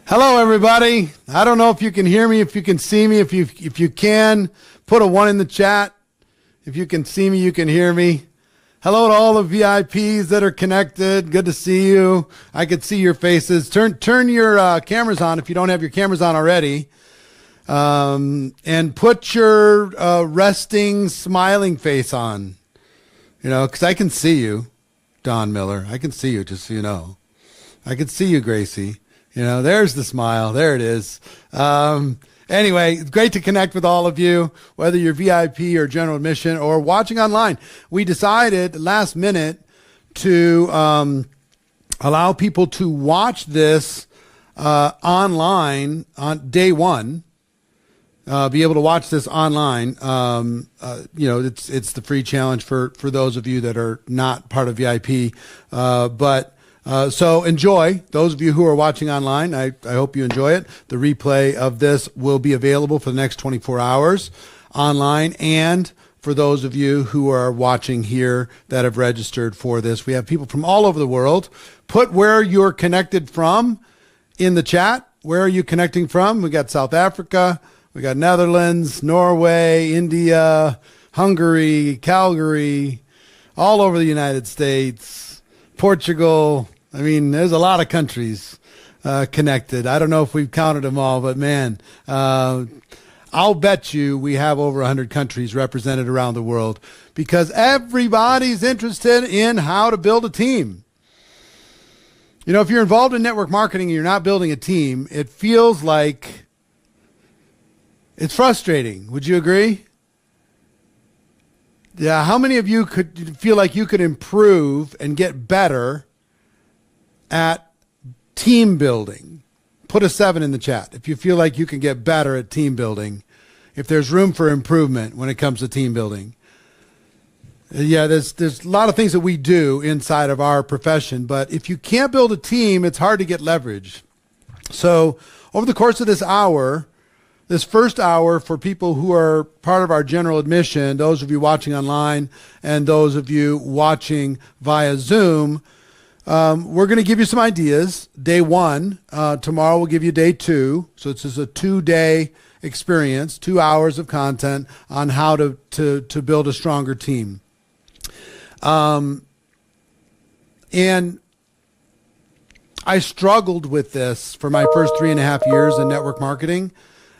Hello, everybody. I don't know if you can hear me, if you can see me. If you can, put a 1 in the chat. If you can see me, you can hear me. Hello to all the VIPs that are connected. Good to see you. I could see your faces. Turn your cameras on if you don't have your cameras on already. And put your resting, smiling face on. You know, because I can see you, Don Miller. I can see you, just so you know. I can see you, Gracie. You know, there's the smile. There it is. Anyway, it's great to connect with all of you, whether you're VIP or general admission or watching online. We decided last minute to allow people to watch this online on day one. Be able to watch this online. You know, it's the free challenge for those of you that are not part of VIP. So enjoy. Those of you who are watching online, I hope you enjoy it. The replay of this will be available for the next 24 hours online. And for those of you who are watching here that have registered for this, we have people from all over the world. Put where you're connected from in the chat. Where are you connecting from? We got South Africa. We got Netherlands, Norway, India, Hungary, Calgary, all over the United States, Portugal. I mean, there's a lot of countries connected. I don't know if we've counted them all, but man, I'll bet you we have over 100 countries represented around the world because everybody's interested in how to build a team. You know, if you're involved in network marketing and you're not building a team, it feels like it's frustrating. Would you agree? Yeah. How many of you could feel like you could improve and get better at team building? Put a 7 in the chat if you feel like you can get better at team building, if there's room for improvement when it comes to team building. Yeah, there's a lot of things that we do inside of our profession, but if you can't build a team, it's hard to get leverage. So over the course of this hour, this first hour, for people who are part of our general admission, those of you watching online and those of you watching via Zoom, we're going to give you some ideas. Day one, tomorrow we'll give you day 2. So it's just a 2-day experience, 2 hours of content on how to build a stronger team. And I struggled with this for my first 3.5 years in network marketing.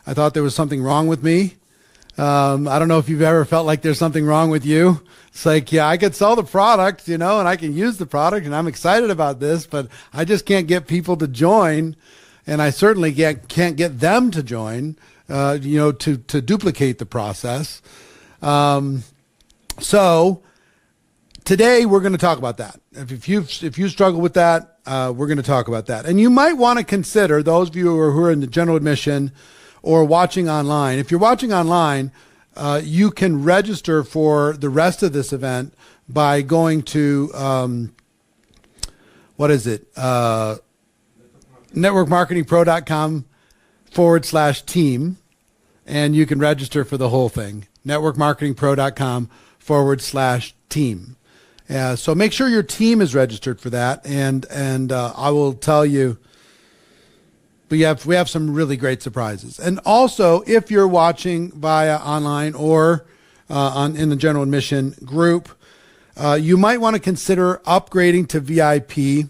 I thought there was something wrong with me. I don't know if you've ever felt like there's something wrong with you. It's like, yeah, I could sell the product, you know, and I can use the product and I'm excited about this, but I just can't get people to join. And I certainly can't get them to join, you know, to duplicate the process. So today we're going to talk about that. If you struggle with that, we're going to talk about that. And you might want to consider, those of you who are in the general admission or watching online, if you're watching online, you can register for the rest of this event by going to, networkmarketingpro.com/team, and you can register for the whole thing. networkmarketingpro.com/team. So make sure your team is registered for that, and I will tell you, we have some really great surprises. And also, if you're watching via online or in the general admission group, you might want to consider upgrading to VIP.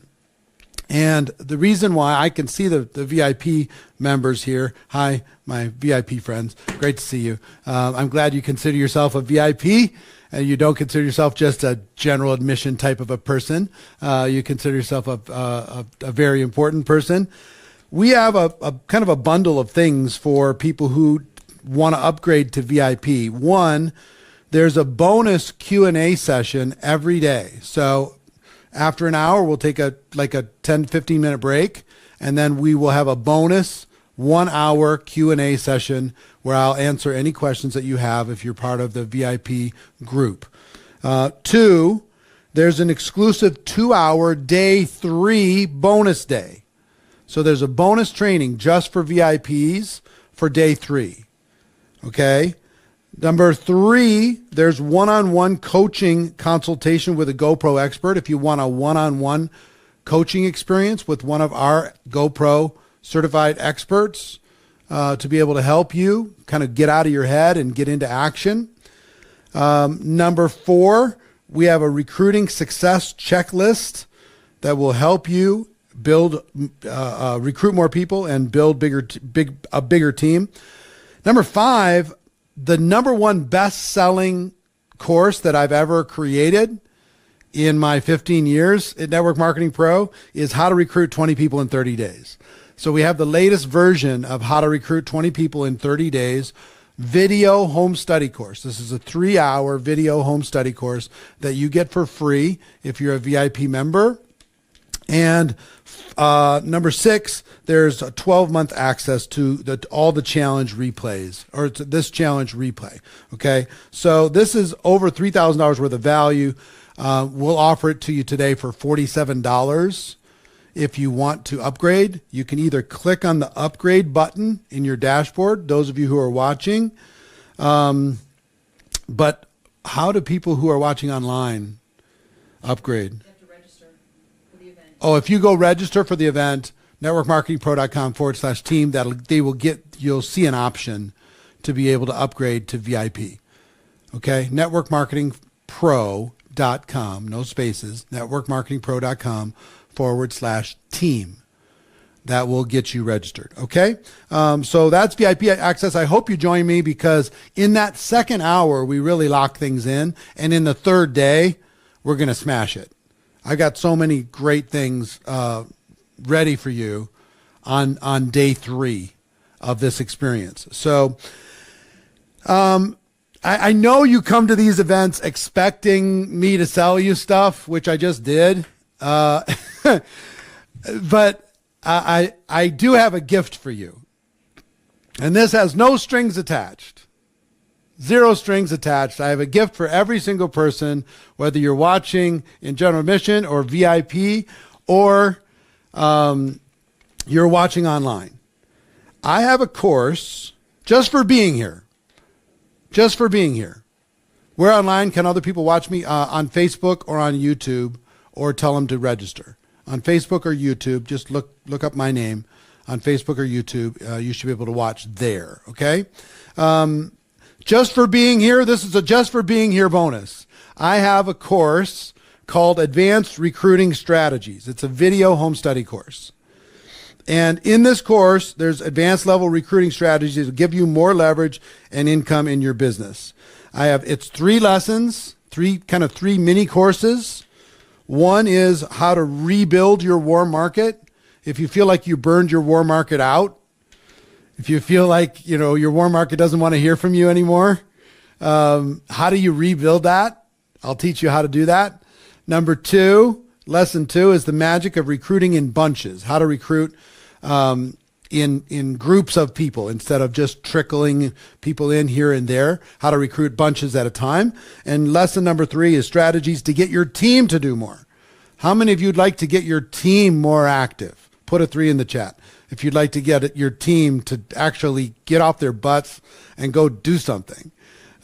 And the reason why, I can see the VIP members here. Hi, my VIP friends. Great to see you. I'm glad you consider yourself a VIP and you don't consider yourself just a general admission type of a person. You consider yourself a very important person. We have a kind of a bundle of things for people who want to upgrade to VIP. One, there's a bonus Q&A session every day. So after an hour, we'll take a 10-15 minute break, and then we will have a bonus 1 hour Q&A session where I'll answer any questions that you have if you're part of the VIP group. 2, there's an exclusive 2-hour day 3 bonus day. So there's a bonus training just for VIPs for day 3. Okay. Number 3, there's one-on-one coaching consultation with a GoPro expert. If you want a one-on-one coaching experience with one of our GoPro certified experts to be able to help you kind of get out of your head and get into action. Number 4, we have a recruiting success checklist that will help you build, recruit more people and build a bigger team. Number 5, the number 1 best-selling course that I've ever created in my 15 years at Network Marketing Pro is How to Recruit 20 People in 30 Days. So we have the latest version of How to Recruit 20 People in 30 Days video home study course. This is a 3-hour video home study course that you get for free if you're a VIP member. And number 6, there's a 12-month access to all the challenge replays, or to this challenge replay. Okay, so this is over $3,000 worth of value. We'll offer it to you today for $47. If you want to upgrade, you can either click on the upgrade button in your dashboard, those of you who are watching. But how do people who are watching online upgrade? You have to register for the event. Oh, if you go register for the event, networkmarketingpro.com/team, you'll see an option to be able to upgrade to VIP. Okay, networkmarketingpro.com, no spaces, networkmarketingpro.com/team. That will get you registered. Okay. So that's VIP access. I hope you join me, because in that second hour, we really lock things in. And in the third day, we're going to smash it. I got so many great things ready for you on day 3 of this experience. So I know you come to these events expecting me to sell you stuff, which I just did. But I do have a gift for you. And this has no strings attached. 0 strings attached. I have a gift for every single person, whether you're watching in general admission or VIP, or you're watching online. I have a course just for being here. Just for being here. Where online can other people watch me? On Facebook or on YouTube, or tell them to register. On Facebook or YouTube, just look up my name on Facebook or YouTube. You should be able to watch there, okay? Just for being here, this is a just for being here bonus. I have a course called Advanced Recruiting Strategies. It's a video home study course. And in this course, there's advanced level recruiting strategies that give you more leverage and income in your business. It's 3 lessons, 3 mini courses. One is how to rebuild your warm market. If you feel like you burned your warm market out, if you feel like, your warm market doesn't want to hear from you anymore, how do you rebuild that? I'll teach you how to do that. Number 2, lesson 2 is the magic of recruiting in bunches. How to recruit in groups of people instead of just trickling people in here and there. How to recruit bunches at a time. And lesson number 3 is strategies to get your team to do more. How many of you would like to get your team more active? Put a 3 in the chat. If you'd like to get your team to actually get off their butts and go do something.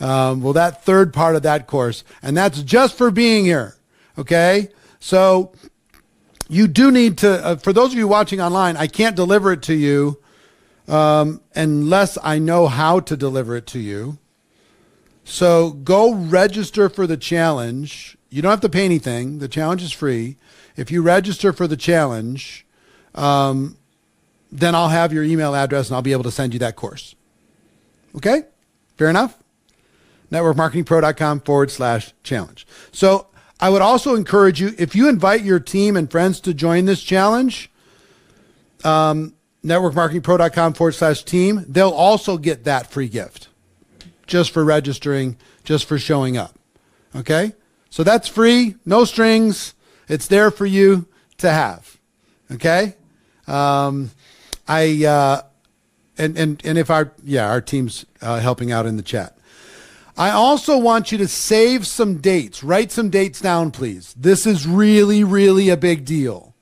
Well, that third part of that course, and that's just for being here. Okay. So you do need to, for those of you watching online, I can't deliver it to you unless I know how to deliver it to you. So go register for the challenge. You don't have to pay anything. The challenge is free. If you register for the challenge, then I'll have your email address and I'll be able to send you that course. Okay? Fair enough? networkmarketingpro.com/challenge. So I would also encourage you, if you invite your team and friends to join this challenge, networkmarketingpro.com/team, they'll also get that free gift just for registering, just for showing up. Okay? So that's free, no strings. It's there for you to have. Okay? And if our team's helping out in the chat. I also want you to save some dates. Write some dates down, please. This is really, really a big deal.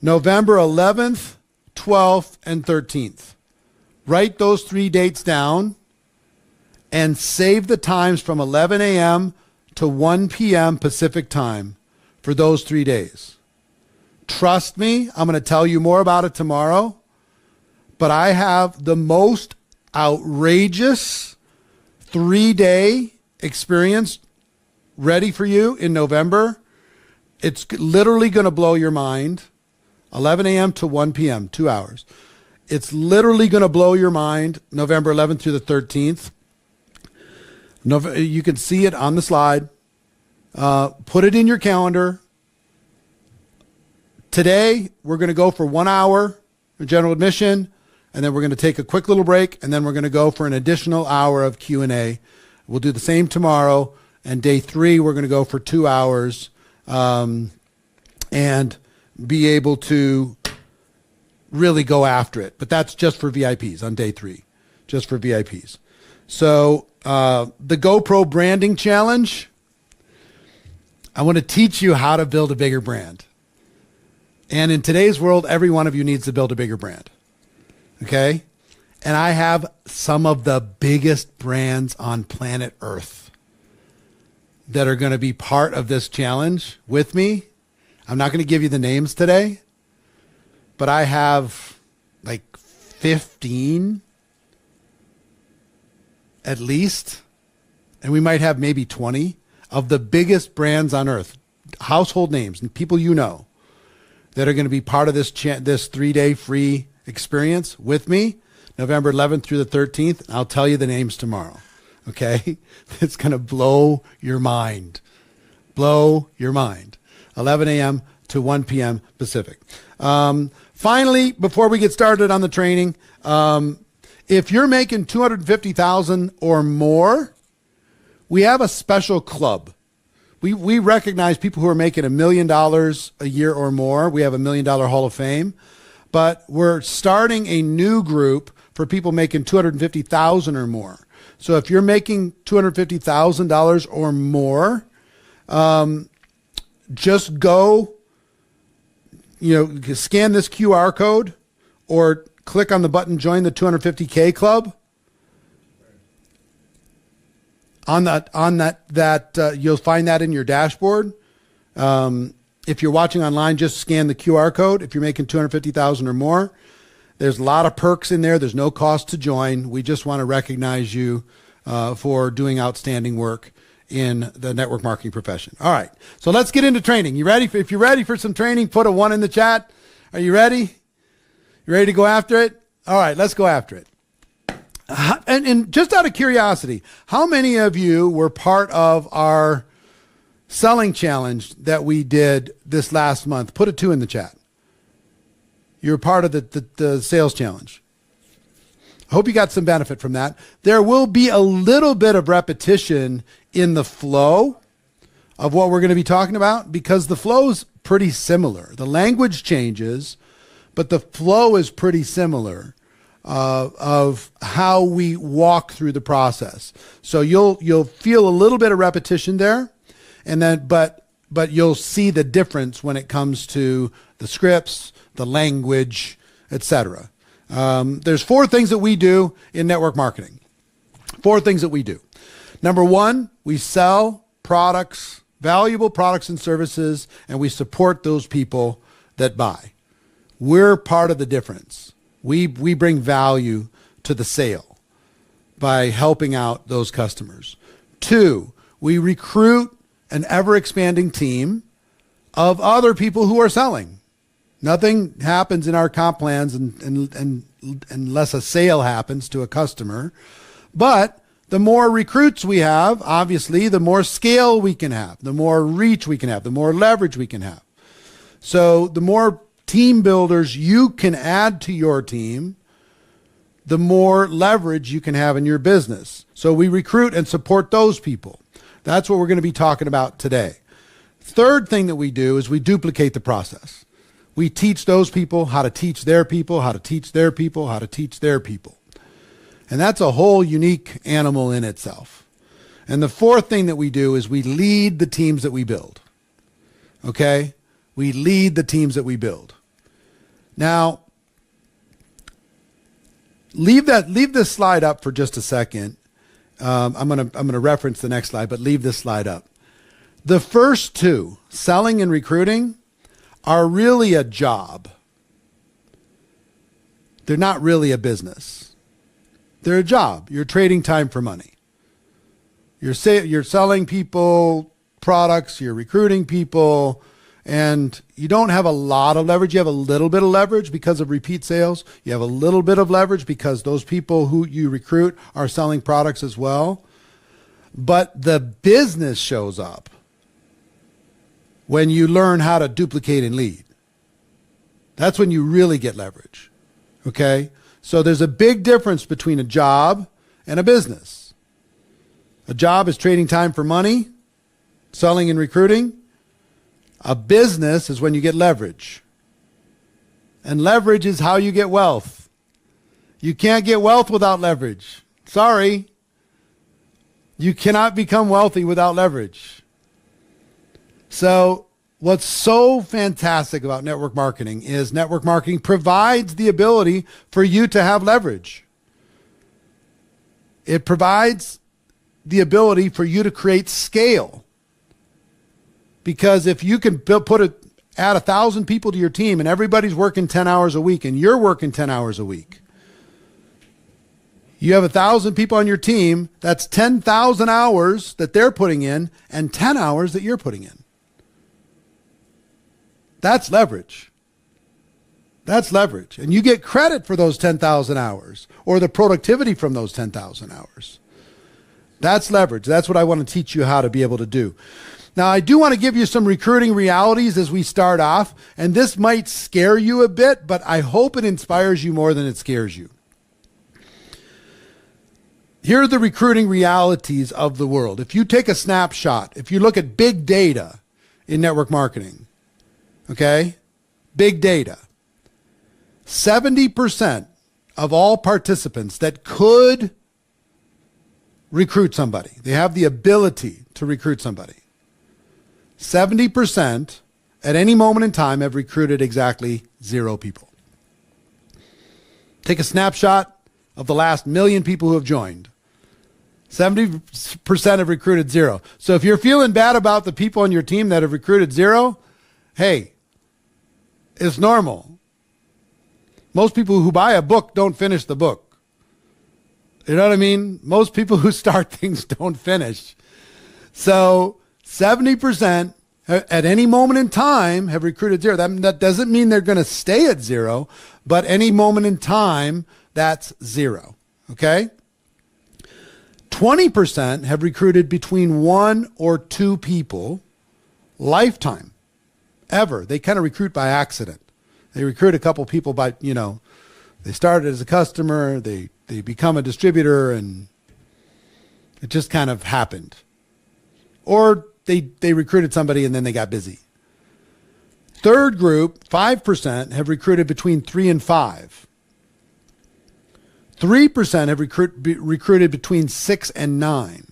November 11th, 12th, and 13th. Write those 3 dates down and save the times from 11 a.m. to 1 p.m. Pacific time for those 3 days. Trust me, I'm going to tell you more about it tomorrow. but I have the most outrageous 3-day experience ready for you in November. It's literally going to blow your mind. 11 a.m. to 1 p.m., 2 hours. It's literally going to blow your mind, November 11th through the 13th. You can see it on the slide. Put it in your calendar. Today, we're going to go for 1 hour of general admission, and then we're going to take a quick little break, and then we're going to go for an additional hour of Q&A. We'll do the same tomorrow, and day 3, we're going to go for 2 hours and be able to really go after it. But that's just for VIPs on day 3, just for VIPs. So the GoPro branding challenge, I want to teach you how to build a bigger brand. And in today's world, every one of you needs to build a bigger brand. Okay? And I have some of the biggest brands on planet Earth that are going to be part of this challenge with me. I'm not going to give you the names today, but I have like 15 at least, and we might have maybe 20 of the biggest brands on Earth, household names and people you know, that are going to be part of this 3-day free experience with me, November 11th through the 13th. I'll tell you the names tomorrow. Okay? It's going to blow your mind. Blow your mind. 11 a.m. to 1 p.m. Pacific. Finally, before we get started on the training, if you're making $250,000 or more, we have a special club. We recognize people who are making $1 million a year or more. We have $1 million Hall of Fame, but we're starting a new group for people making $250,000 or more. So if you're making $250,000 or more, just go, scan this QR code or click on the button, join the 250K club. On that, you'll find that in your dashboard. If you're watching online, just scan the QR code. If you're making $250,000 or more, there's a lot of perks in there. There's no cost to join. We just want to recognize you for doing outstanding work in the network marketing profession. All right, so let's get into training. You ready? If you're ready for some training, put a 1 in the chat. Are you ready? You ready to go after it? All right, let's go after it. And just out of curiosity, how many of you were part of our selling challenge that we did this last month? Put a 2 in the chat. You're part of the sales challenge. I hope you got some benefit from that. There will be a little bit of repetition in the flow of what we're going to be talking about because the flow is pretty similar. The language changes, but the flow is pretty similar. Of how we walk through the process. So you'll feel a little bit of repetition there, and then but you'll see the difference when it comes to the scripts, the language, etc. There's 4 things that we do in network marketing. 4 things that we do. Number 1, we sell products, valuable products and services, and we support those people that buy. We're part of the difference. We bring value to the sale by helping out those customers. 2, we recruit an ever-expanding team of other people who are selling. Nothing happens in our comp plans unless a sale happens to a customer. But the more recruits we have, obviously, the more scale we can have, the more reach we can have, the more leverage we can have. So the more team builders you can add to your team, the more leverage you can have in your business. So we recruit and support those people. That's what we're going to be talking about today. Third thing that we do is we duplicate the process. We teach those people how to teach their people, how to teach their people, how to teach their people. And that's a whole unique animal in itself. And the fourth thing that we do is we lead the teams that we build. Okay? We lead the teams that we build. Now, leave this slide up for just a second. I'm gonna reference the next slide, but leave this slide up. The first 2, selling and recruiting, are really a job. they're not really a business. They're a job. You're trading time for money. You're selling people products, you're recruiting people, and you don't have a lot of leverage. You have a little bit of leverage because of repeat sales. You have a little bit of leverage because those people who you recruit are selling products as well. But the business shows up when you learn how to duplicate and lead. That's when you really get leverage. Okay? So there's a big difference between a job and a business. A job is trading time for money, selling and recruiting. A business is when you get leverage. And leverage is how you get wealth. You can't get wealth without leverage. Sorry. You cannot become wealthy without leverage. So what's so fantastic about network marketing is network marketing provides the ability for you to have leverage. It provides the ability for you to create scale. Because if you can add 1,000 people to your team and everybody's working 10 hours a week and you're working 10 hours a week, you have 1,000 people on your team, that's 10,000 hours that they're putting in and 10 hours that you're putting in. That's leverage. That's leverage. And you get credit for those 10,000 hours or the productivity from those 10,000 hours. That's leverage. That's what I want to teach you how to be able to do. Now, I do want to give you some recruiting realities as we start off, and this might scare you a bit, but I hope it inspires you more than it scares you. Here are the recruiting realities of the world. If you take a snapshot, if you look at big data in network marketing, okay, big data, 70% of all participants that could recruit somebody, they have the ability to recruit somebody. 70% at any moment in time have recruited exactly 0 people. Take a snapshot of the last 1 million people who have joined. 70% have recruited 0. So if you're feeling bad about the people on your team that have recruited 0, hey, it's normal. Most people who buy a book don't finish the book. You know what I mean? Most people who start things don't finish. So 70% at any moment in time have recruited 0. That doesn't mean they're going to stay at 0, but any moment in time, that's 0. Okay? 20% have recruited between 1 or 2 people lifetime, ever. They kind of recruit by accident. They recruit a couple people by, they started as a customer, they become a distributor, and it just kind of happened. Or they recruited somebody and then they got busy. Third group, 5%, have recruited between 3 and 5. 3% have recruited between 6 and 9.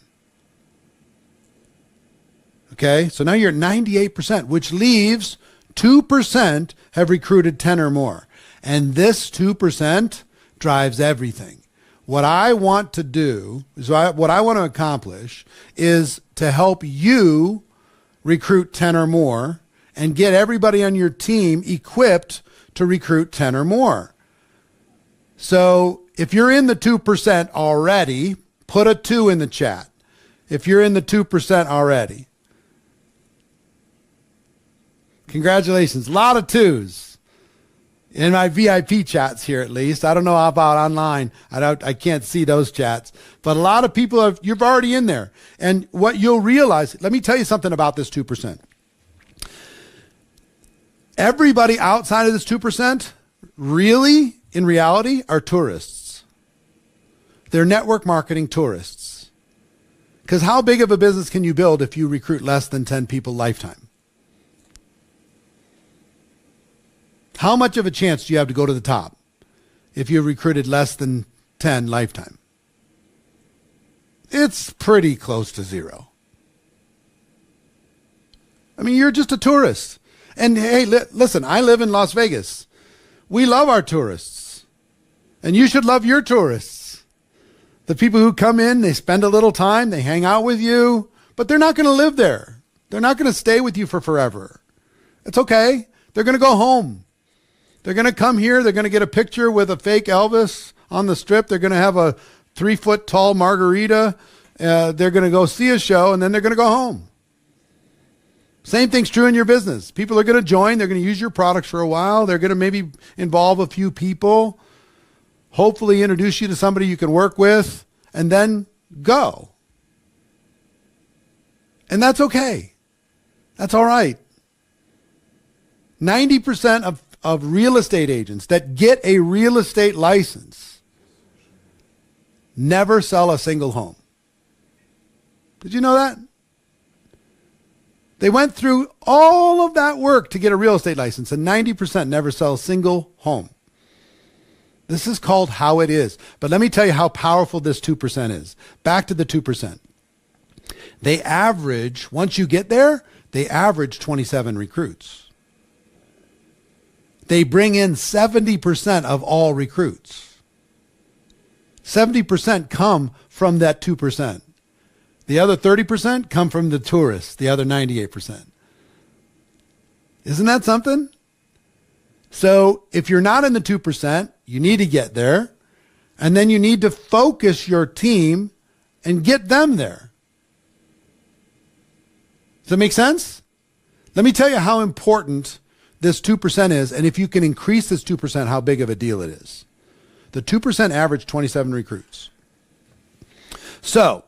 Okay, so now you're at 98%, which leaves 2% have recruited 10 or more. And this 2% drives everything. What I want to do, what I want to accomplish is to help you recruit 10 or more and get everybody on your team equipped to recruit 10 or more. So if you're in the 2% already, put a 2 in the chat. If you're in the 2% already. Congratulations. A lot of 2s. In my VIP chats here, at least. I don't know about online. I can't see those chats. But a lot of people, you're already in there. And what you'll realize, let me tell you something about this 2%. Everybody outside of this 2% really, in reality, are tourists. They're network marketing tourists. Because how big of a business can you build if you recruit less than 10 people lifetime? How much of a chance do you have to go to the top if you recruited less than 10 lifetime? It's pretty close to 0. I mean, you're just a tourist. And hey, listen, I live in Las Vegas. We love our tourists. And you should love your tourists. The people who come in, they spend a little time, they hang out with you, but they're not going to live there. They're not going to stay with you for forever. It's okay. They're going to go home. They're going to come here. They're going to get a picture with a fake Elvis on the strip. They're going to have a 3-foot tall margarita. They're going to go see a show, and then they're going to go home. Same thing's true in your business. People are going to join. They're going to use your products for a while. They're going to maybe involve a few people, hopefully introduce you to somebody you can work with, and then go. And that's okay. That's all right. 90% of real estate agents that get a real estate license never sell a single home. Did you know that? They went through all of that work to get a real estate license, and 90% never sell a single home. This is called how it is. But let me tell you how powerful this 2% is. Back to the 2%. They average, once you get there, they average 27 recruits. They bring in 70% of all recruits. 70% come from that 2%. The other 30% come from the tourists, the other 98%. Isn't that something? So if you're not in the 2%, you need to get there. And then you need to focus your team and get them there. Does that make sense? Let me tell you how important this 2% is, and if you can increase this 2%, how big of a deal it is. The 2% average 27 recruits. So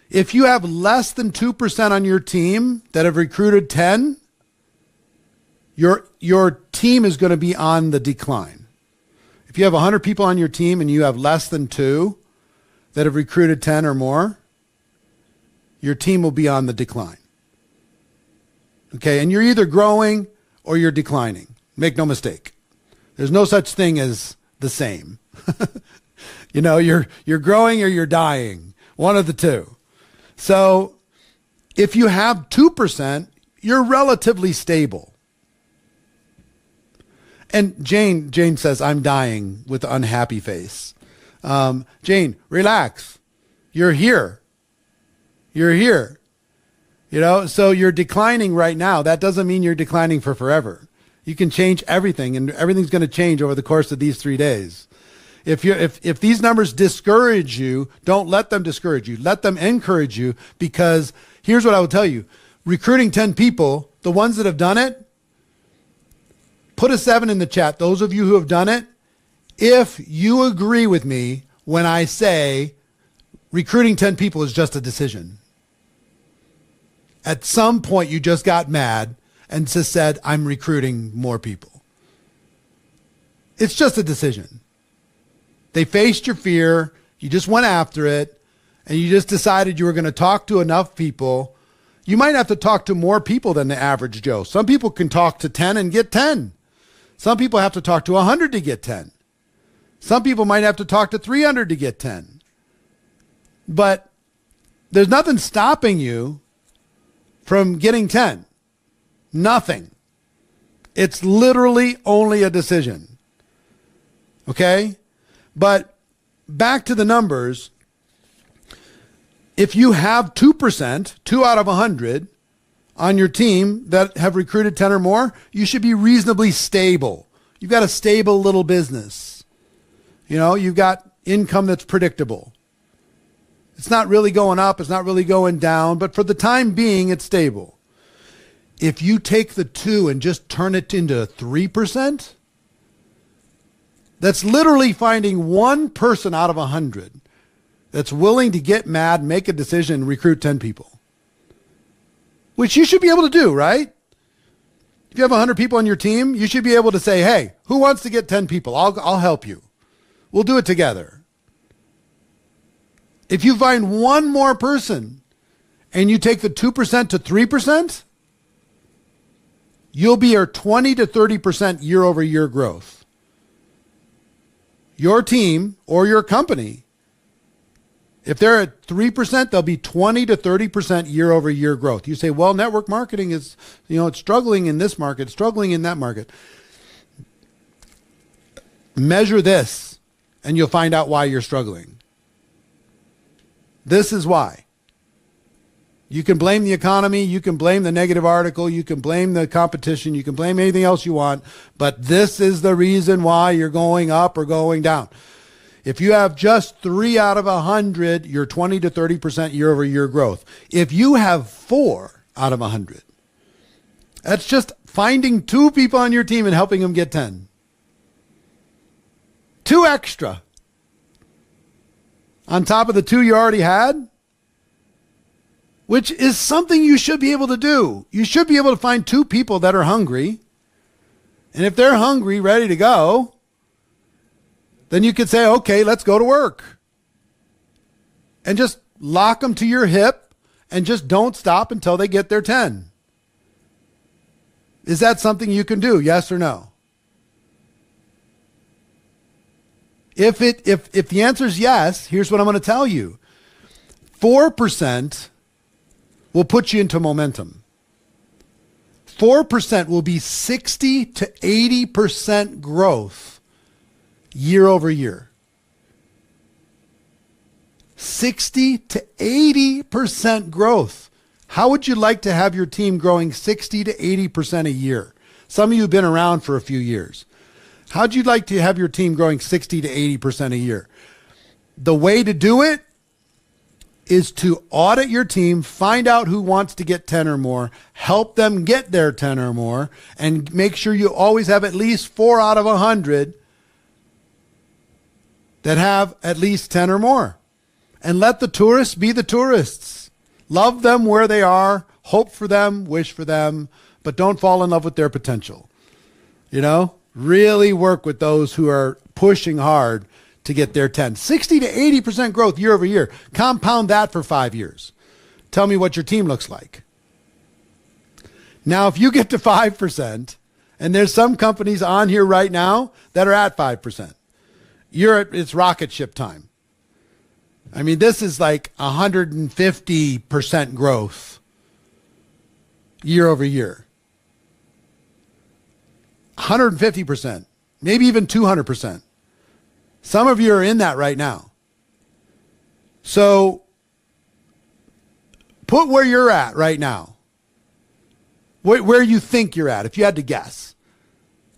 if you have less than 2% on your team that have recruited 10, your team is going to be on the decline. If you have 100 people on your team and you have less than 2 that have recruited 10 or more, your team will be on the decline. Okay, and you're either growing or you're declining. Make no mistake. There's no such thing as the same. You know, you're growing or you're dying. One of the two. So if you have 2%, you're relatively stable. And Jane says, I'm dying with an unhappy face. Jane, relax. You're here. You're here. You know, so you're declining right now. That doesn't mean you're declining for forever. You can change everything, and everything's going to change over the course of these 3 days. If these numbers discourage you, don't let them discourage you. Let them encourage you, because here's what I will tell you. Recruiting 10 people, the ones that have done it, put a 7 in the chat. Those of you who have done it, if you agree with me when I say recruiting 10 people is just a decision. At some point, you just got mad and just said, I'm recruiting more people. It's just a decision. They faced your fear. You just went after it. And you just decided you were going to talk to enough people. You might have to talk to more people than the average Joe. Some people can talk to 10 and get 10. Some people have to talk to 100 to get 10. Some people might have to talk to 300 to get 10. But there's nothing stopping you from getting 10. Nothing. It's literally only a decision. Okay? But back to the numbers. If you have 2%, 2 out of 100 on your team that have recruited 10 or more, you should be reasonably stable. You've got a stable little business. You know, you've got income that's predictable. It's not really going up. It's not really going down. But for the time being, it's stable. If you take the 2 and just turn it into 3%, that's literally finding one person out of 100 that's willing to get mad, make a decision, and recruit 10 people. Which you should be able to do, right? If you have 100 people on your team, you should be able to say, hey, who wants to get 10 people? I'll help you. We'll do it together. If you find one more person and you take the 2% to 3%, you'll be at 20 to 30% year over year growth. Your team or your company, if they're at 3%, they'll be 20 to 30% year over year growth. You say, well, network marketing is, it's struggling in this market, struggling in that market. Measure this and you'll find out why you're struggling. This is why. You can blame the economy. You can blame the negative article. You can blame the competition. You can blame anything else you want. But this is the reason why you're going up or going down. If you have just 3 out of 100, you're 20 to 30% year over year growth. If you have 4 out of 100, that's just finding 2 people on your team and helping them get 10. 2 extra on top of the 2 you already had, which is something you should be able to do. You should be able to find 2 people that are hungry. And if they're hungry, ready to go, then you could say, okay, let's go to work. And just lock them to your hip and just don't stop until they get their 10. Is that something you can do? Yes or no? If the answer is yes, here's what I'm going to tell you. 4% will put you into momentum. 4% will be 60 to 80% growth year over year. 60 to 80% growth. How would you like to have your team growing 60 to 80% a year? Some of you have been around for a few years. How'd you like to have your team growing 60 to 80% a year? The way to do it is to audit your team, find out who wants to get 10 or more, help them get their 10 or more, and make sure you always have at least 4 out of 100 that have at least 10 or more. And let the tourists be the tourists. Love them where they are, hope for them, wish for them, but don't fall in love with their potential. You know, really work with those who are pushing hard to get their 10. 60 to 80% growth year over year. Compound that for 5 years. Tell me what your team looks like. Now, if you get to 5%, and there's some companies on here right now that are at 5%, it's rocket ship time. I mean, this is like 150% growth year over year. 150%, maybe even 200%. Some of you are in that right now. So put where you're at right now, where you think you're at, if you had to guess.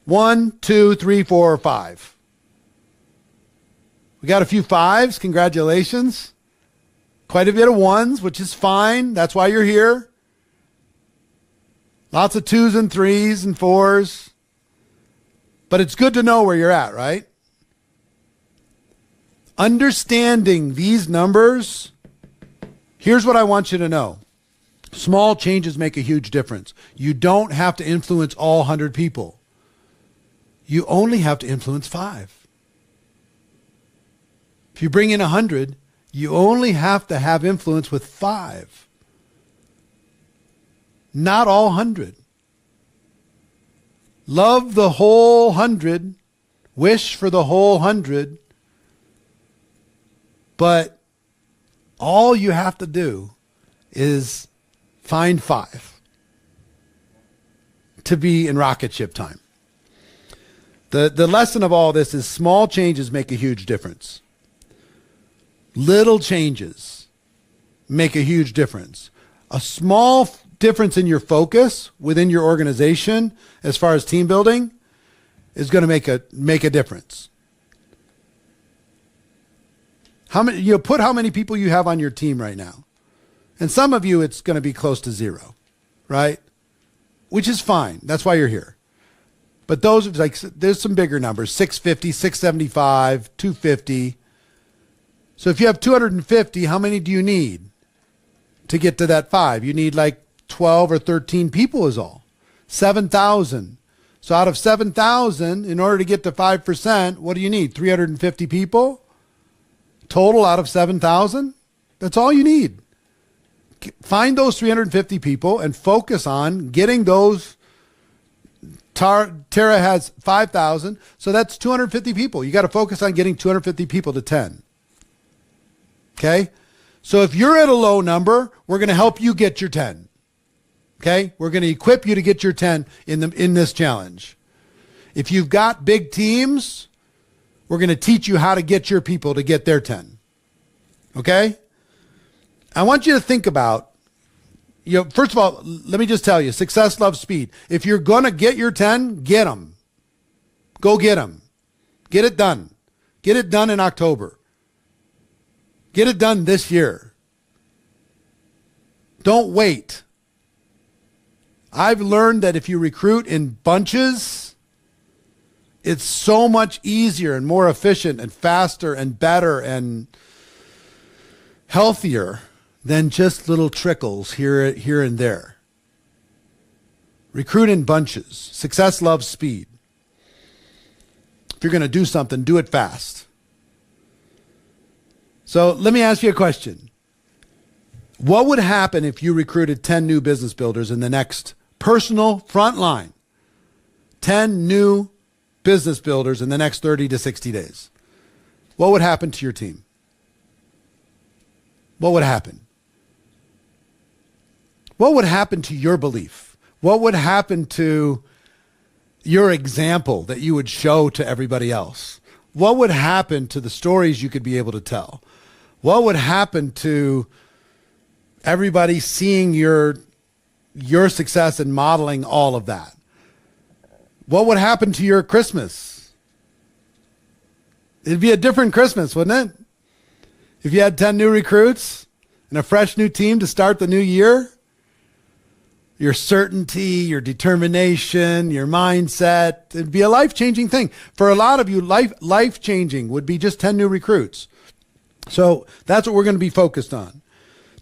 1, 2, 3, 4, or 5. We got a few 5s. Congratulations. Quite a bit of 1s, which is fine. That's why you're here. Lots of 2s and 3s and 4s. But it's good to know where you're at, right? Understanding these numbers, here's what I want you to know. Small changes make a huge difference. You don't have to influence all 100 people. You only have to influence 5. If you bring in 100, you only have to have influence with 5. Not all 100. Love the whole 100. Wish for the whole 100. But all you have to do is find 5 to be in rocket ship time. The lesson of all this is small changes make a huge difference. Little changes make a huge difference. A small difference in your focus within your organization as far as team building is going to make a difference. Put how many people you have on your team right now. And some of you, it's going to be close to 0, right? Which is fine. That's why you're here. But there's some bigger numbers, 650, 675, 250. So if you have 250, how many do you need to get to that 5? You need like 12 or 13 people is all. 7,000. So out of 7,000, in order to get to 5%, what do you need? 350 people? Total out of 7,000? That's all you need. Find those 350 people and focus on getting those. Tara has 5,000, so that's 250 people. You got to focus on getting 250 people to 10. Okay? So if you're at a low number, we're going to help you get your 10. Okay? We're going to equip you to get your 10 in this challenge. If you've got big teams, we're going to teach you how to get your people to get their 10. Okay? I want you to think about First of all, let me just tell you, success loves speed. If you're going to get your 10, get them. Go get them. Get it done. Get it done in October. Get it done this year. Don't wait. I've learned that if you recruit in bunches, it's so much easier and more efficient and faster and better and healthier than just little trickles here and there. Recruit in bunches. Success loves speed. If you're going to do something, do it fast. So let me ask you a question. What would happen if you recruited 10 new business builders in the next personal front line? 10 new business builders in the next 30 to 60 days. What would happen to your team? What would happen? What would happen to your belief? What would happen to your example that you would show to everybody else? What would happen to the stories you could be able to tell? What would happen to everybody seeing your success and modeling all of that? What would happen to your Christmas? It'd be a different Christmas, wouldn't it? If you had 10 new recruits and a fresh new team to start the new year, your certainty, your determination, your mindset, it'd be a life-changing thing. For a lot of you, life-changing would be just 10 new recruits. So that's what we're going to be focused on.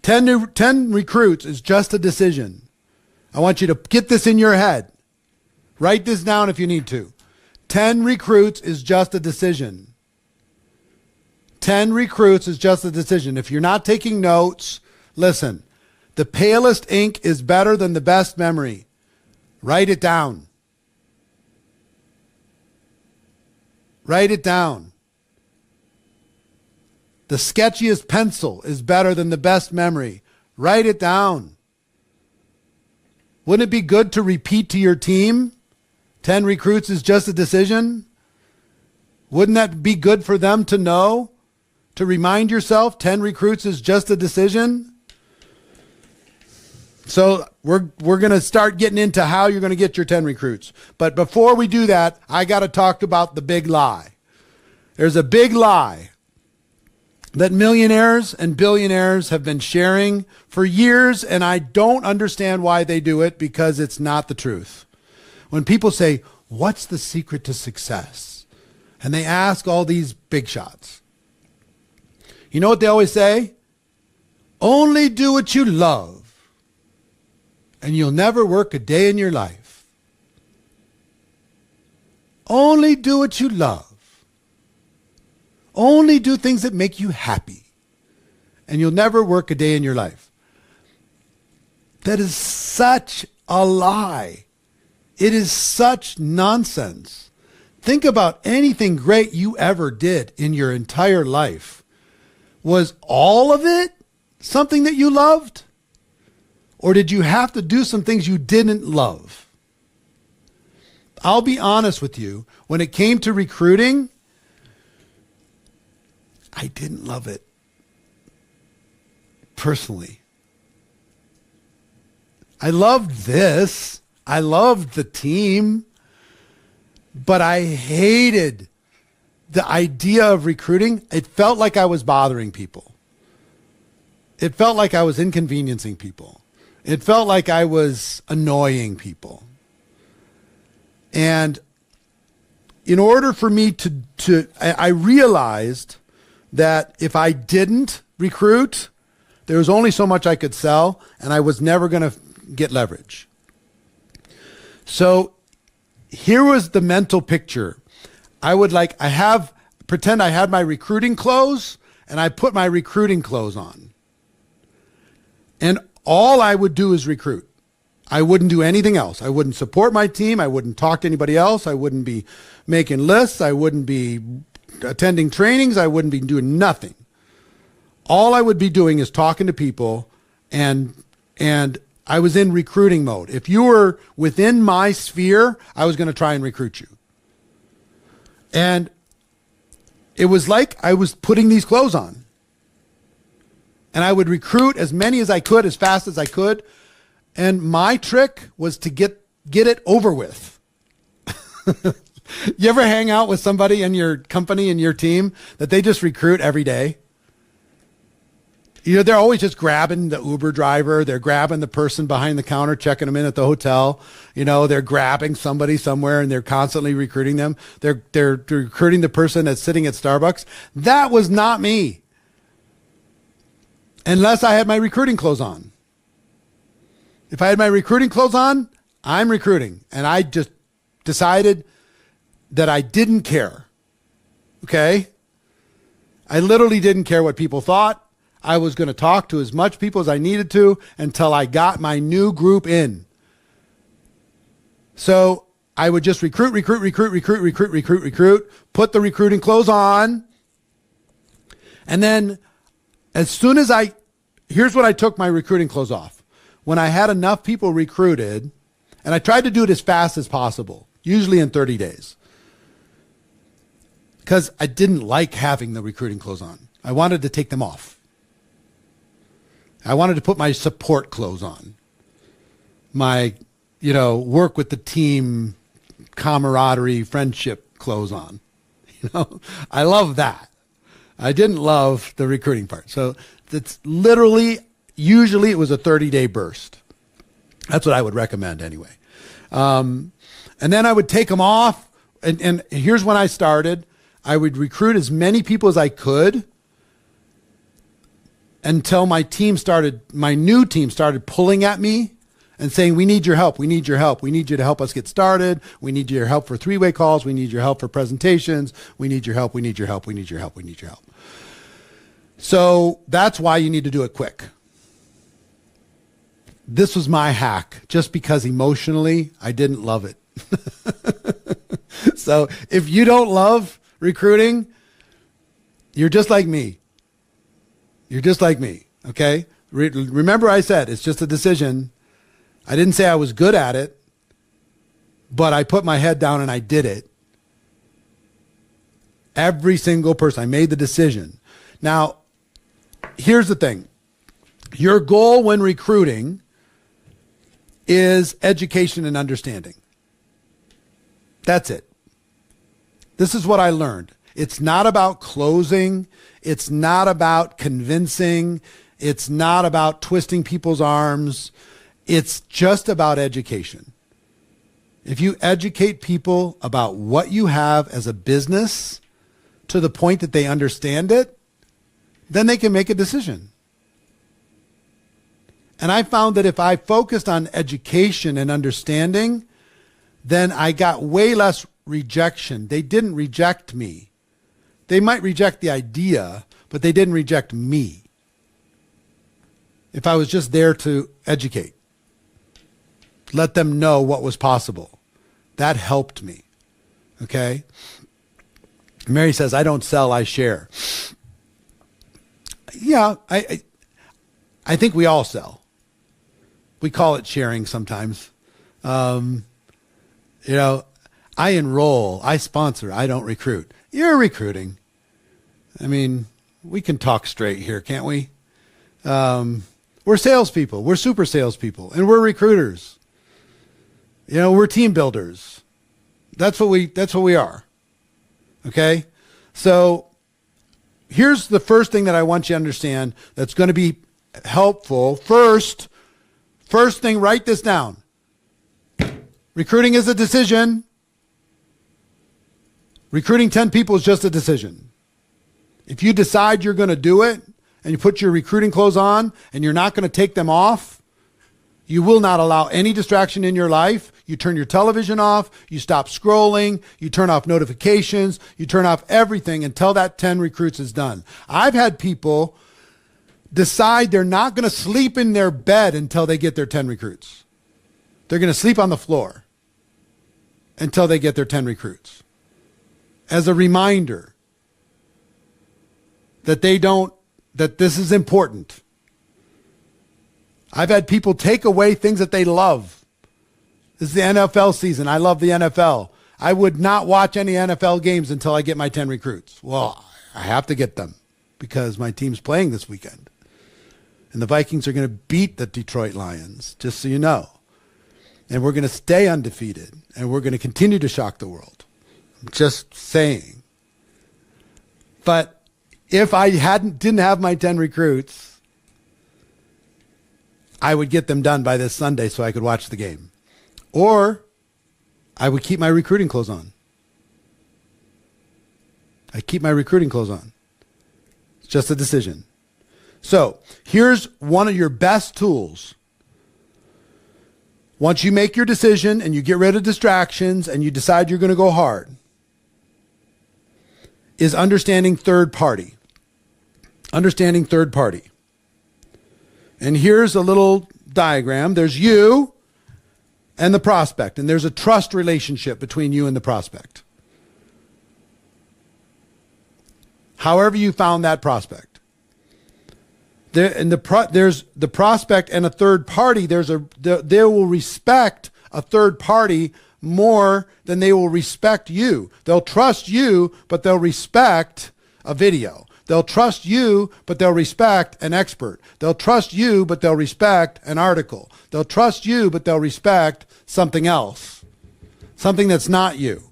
10 recruits is just a decision. I want you to get this in your head. Write this down if you need to. 10 recruits is just a decision. 10 recruits is just a decision. If you're not taking notes, listen. The palest ink is better than the best memory. Write it down. Write it down. The sketchiest pencil is better than the best memory. Write it down. Wouldn't it be good to repeat to your team? 10 recruits is just a decision. Wouldn't that be good for them to know? To remind yourself 10 recruits is just a decision? So we're going to start getting into how you're going to get your 10 recruits. But before we do that, I got to talk about the big lie. There's a big lie that millionaires and billionaires have been sharing for years, and I don't understand why they do it, because it's not the truth. When people say, what's the secret to success? And they ask all these big shots. You know what they always say? Only do what you love, and you'll never work a day in your life. Only do what you love. Only do things that make you happy, and you'll never work a day in your life. That is such a lie. It is such nonsense. Think about anything great you ever did in your entire life. Was all of it something that you loved? Or did you have to do some things you didn't love? I'll be honest with you. When it came to recruiting, I didn't love it personally. I loved this. I loved the team, but I hated the idea of recruiting. It felt like I was bothering people. It felt like I was inconveniencing people. It felt like I was annoying people. And in order for me I realized that if I didn't recruit, there was only so much I could sell, and I was never going to get leverage. So here was the mental picture. Pretend I had my recruiting clothes, and I put my recruiting clothes on. And all I would do is recruit. I wouldn't do anything else. I wouldn't support my team. I wouldn't talk to anybody else. I wouldn't be making lists. I wouldn't be attending trainings. I wouldn't be doing nothing. All I would be doing is talking to people, and I was in recruiting mode. If you were within my sphere, I was going to try and recruit you. And it was like I was putting these clothes on. And I would recruit as many as I could, as fast as I could. And my trick was to get it over with. You ever hang out with somebody in your company, in your team, that they just recruit every day? You know, they're always just grabbing the Uber driver. They're grabbing the person behind the counter, checking them in at the hotel. You know, they're grabbing somebody somewhere and they're constantly recruiting them. They're recruiting the person that's sitting at Starbucks. That was not me. Unless I had my recruiting clothes on. If I had my recruiting clothes on, I'm recruiting. And I just decided that I didn't care. Okay? I literally didn't care what people thought. I was going to talk to as much people as I needed to until I got my new group in. So I would just recruit, put the recruiting clothes on. And then as soon as here's when I took my recruiting clothes off. When I had enough people recruited, and I tried to do it as fast as possible, usually in 30 days. Because I didn't like having the recruiting clothes on. I wanted to take them off. I wanted to put my support clothes on. My, work with the team, camaraderie, friendship clothes on. I love that. I didn't love the recruiting part. So that's usually it was a 30-day burst. That's what I would recommend anyway. And then I would take them off. And here's when I started. I would recruit as many people as I could until my new team started pulling at me and saying, we need your help. We need your help. We need you to help us get started. We need your help for 3-way calls. We need your help for presentations. We need your help. We need your help. We need your help. We need your help. So that's why you need to do it quick. This was my hack, just because emotionally I didn't love it. So if you don't love recruiting, you're just like me. You're just like me, okay? Remember I said it's just a decision. I didn't say I was good at it, but I put my head down and I did it. Every single person, I made the decision. Now, here's the thing. Your goal when recruiting is education and understanding. That's it. This is what I learned. It's not about closing. It's not about convincing. It's not about twisting people's arms. It's just about education. If you educate people about what you have as a business to the point that they understand it, then they can make a decision. And I found that if I focused on education and understanding, then I got way less rejection. They didn't reject me. They might reject the idea, but they didn't reject me. If I was just there to educate, let them know what was possible. That helped me. Okay? Mary says, I don't sell, I share. Yeah, I think we all sell. We call it sharing sometimes. I enroll, I sponsor, I don't recruit. You're recruiting. I mean, we can talk straight here, can't we? We're salespeople. We're super salespeople, and we're recruiters. We're team builders. That's what we are. Okay? So here's the first thing that I want you to understand that's going to be helpful. First thing, write this down. Recruiting is a decision. Recruiting 10 people is just a decision. If you decide you're going to do it and you put your recruiting clothes on and you're not going to take them off, you will not allow any distraction in your life. You turn your television off, you stop scrolling, you turn off notifications, you turn off everything until that 10 recruits is done. I've had people decide they're not going to sleep in their bed until they get their 10 recruits. They're going to sleep on the floor until they get their 10 recruits. As a reminder that that this is important. I've had people take away things that they love. This is the NFL season. I love the NFL. I would not watch any NFL games until I get my 10 recruits. Well, I have to get them because my team's playing this weekend. And the Vikings are going to beat the Detroit Lions, just so you know. And we're going to stay undefeated. And we're going to continue to shock the world. I'm just saying. But if I didn't have my 10 recruits, I would get them done by this Sunday so I could watch the game. Or I would keep my recruiting clothes on. I keep my recruiting clothes on. It's just a decision. So here's one of your best tools. Once you make your decision and you get rid of distractions and you decide you're going to go hard, is understanding third party. Understanding third party. And here's a little diagram. There's you and the prospect, and there's a trust relationship between you and the prospect. However you found that prospect. There's the prospect and a third party. They will respect a third party more than they will respect you. They'll trust you, but they'll respect a video. They'll trust you, but they'll respect an expert. They'll trust you, but they'll respect an article. They'll trust you, but they'll respect something else, something that's not you.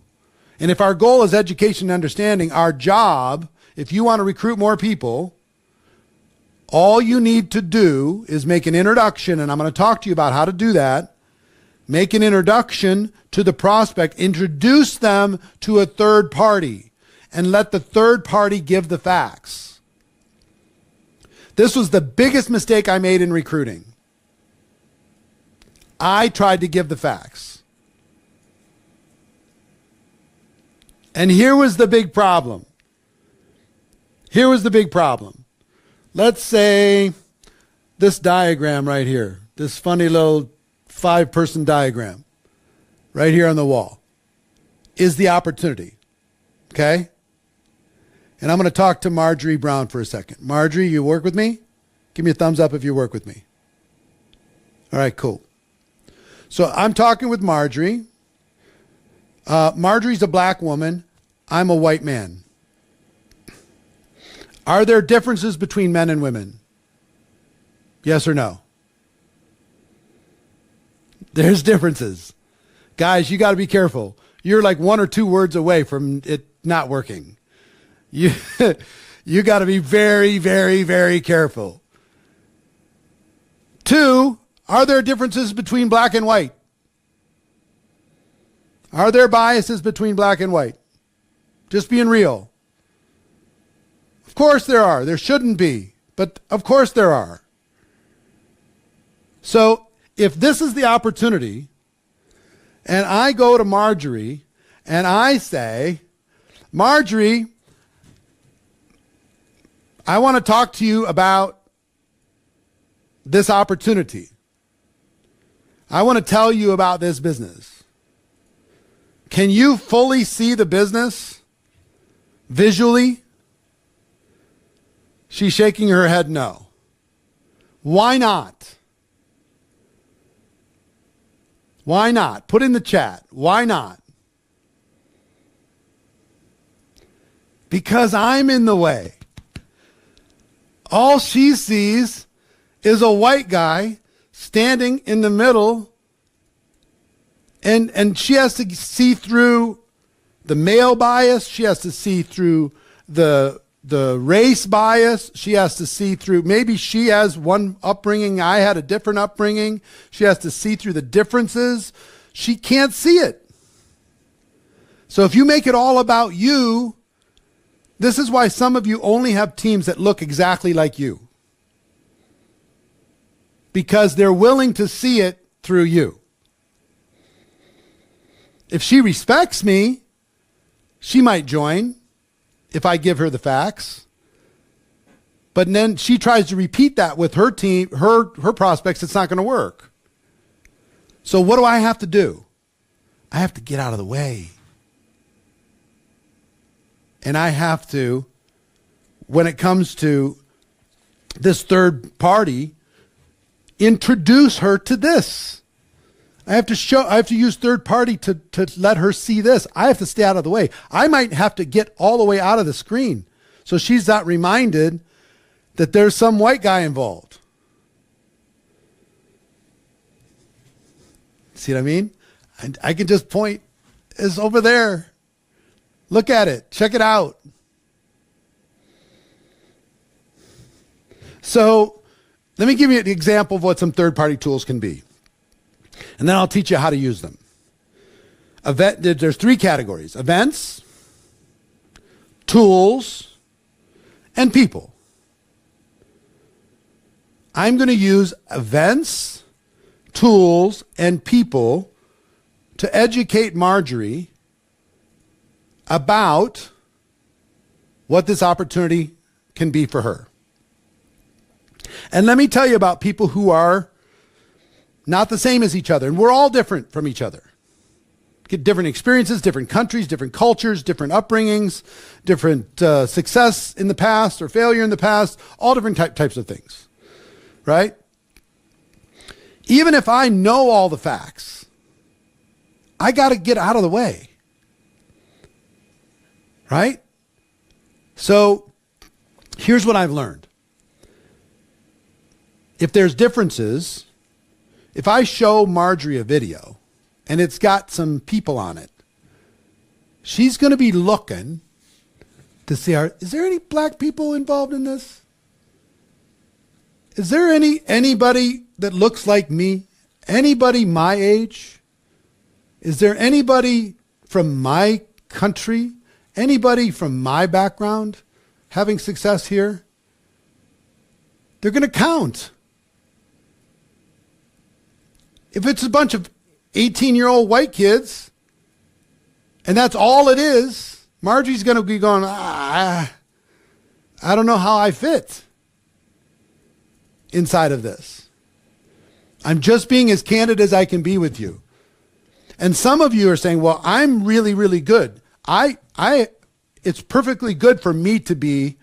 And if our goal is education and understanding, our job, if you want to recruit more people, all you need to do is make an introduction, and I'm going to talk to you about how to do that. Make an introduction to the prospect, introduce them to a third party, and let the third party give the facts. This was the biggest mistake I made in recruiting. I tried to give the facts. And here was the big problem. Here was the big problem. Let's say this diagram right here, this funny little 5-person diagram right here on the wall is the opportunity. Okay? And I'm going to talk to Marjorie Brown for a second. Marjorie, you work with me? Give me a thumbs up if you work with me. All right, cool. So I'm talking with Marjorie. Marjorie's a black woman. I'm a white man. Are there differences between men and women? Yes or no? There's differences. Guys, you got to be careful. You're like 1 or 2 words away from it not working. You got to be very, very, very careful. 2, are there differences between black and white? Are there biases between black and white? Just being real. Of course there are. There shouldn't be, but of course there are. So if this is the opportunity, and I go to Marjorie and I say, Marjorie, I want to talk to you about this opportunity. I want to tell you about this business. Can you fully see the business visually? She's shaking her head no. Why not? Why not? Put in the chat. Why not? Because I'm in the way. All she sees is a white guy standing in the middle, and she has to see through the male bias. She has to see through the race bias. She has to see through, maybe she has one upbringing, I had a different upbringing. She has to see through the differences. She can't see it. So if you make it all about you, this is why some of you only have teams that look exactly like you. Because they're willing to see it through you. If she respects me, she might join if I give her the facts. But then she tries to repeat that with her team, her prospects, it's not going to work. So what do I have to do? I have to get out of the way. And I have to, when it comes to this third party, introduce her to this. I have to use third party to let her see this. I have to stay out of the way. I might have to get all the way out of the screen so she's not reminded that there's some white guy involved. See what I mean? And I can just point. It's over there. Look at it. Check it out. So let me give you an example of what some third-party tools can be. And then I'll teach you how to use them. There's 3 categories: events, tools, and people. I'm going to use events, tools, and people to educate Marjorie about what this opportunity can be for her. And let me tell you about people who are not the same as each other. And we're all different from each other. Get different experiences, different countries, different cultures, different upbringings, different success in the past or failure in the past, all different types of things, right? Even if I know all the facts, I got to get out of the way, right? So here's what I've learned. If there's differences, if I show Marjorie a video and it's got some people on it, she's going to be looking to see, is there any black people involved in this? Is there anybody that looks like me? Anybody my age? Is there anybody from my country? Anybody from my background having success here? They're going to count. If it's a bunch of 18-year-old white kids, and that's all it is, Margie's going to be going, I don't know how I fit inside of this. I'm just being as candid as I can be with you. And some of you are saying, well, I'm really, really good. It's perfectly good for me to be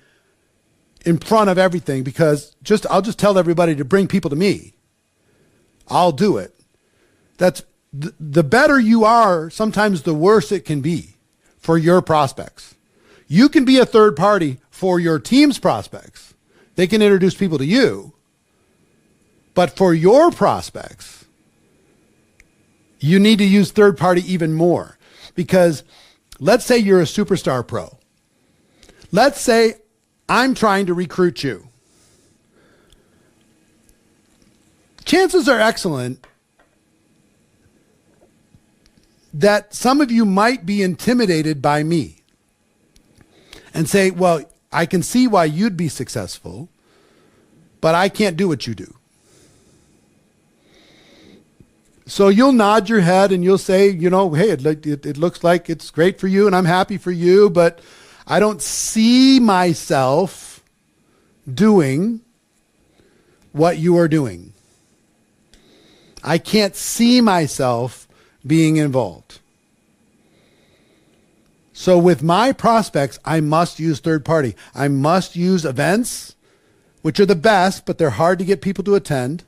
in front of everything because I'll just tell everybody to bring people to me. I'll do it. That's the better you are, sometimes the worse it can be for your prospects. You can be a third party for your team's prospects. They can introduce people to you. But for your prospects, you need to use third party even more. Because let's say you're a superstar pro. Let's say I'm trying to recruit you. Chances are excellent that some of you might be intimidated by me and say, well, I can see why you'd be successful, but I can't do what you do. So you'll nod your head and you'll say, hey, it looks like it's great for you and I'm happy for you, but I don't see myself doing what you are doing. I can't see myself being involved. So with my prospects, I must use third party. I must use events, which are the best, but they're hard to get people to attend.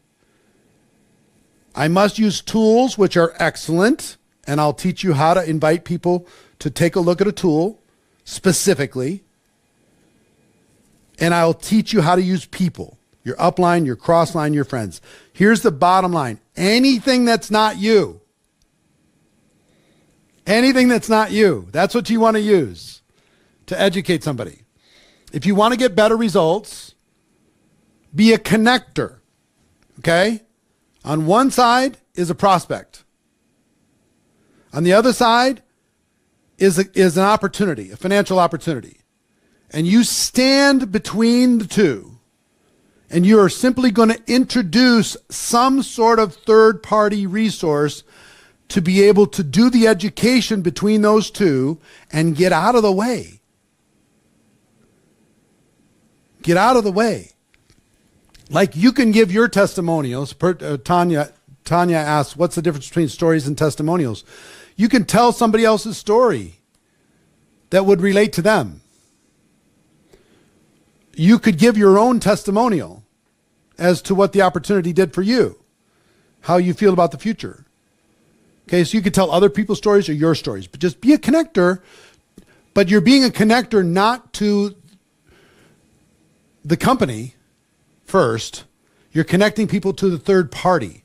I must use tools, which are excellent, and I'll teach you how to invite people to take a look at a tool specifically. And I'll teach you how to use people, your upline, your crossline, your friends. Here's the bottom line. Anything that's not you, that's what you want to use to educate somebody. If you want to get better results, be a connector, okay? On one side is a prospect. On the other side is an opportunity, a financial opportunity. And you stand between the two, and you are simply going to introduce some sort of third-party resource to be able to do the education between those two and get out of the way. Get out of the way. Like you can give your testimonials. Tanya asks, what's the difference between stories and testimonials? You can tell somebody else's story that would relate to them. You could give your own testimonial as to what the opportunity did for you, how you feel about the future. Okay, so you could tell other people's stories or your stories, but just be a connector. But you're being a connector not to the company first. You're connecting people to the third party.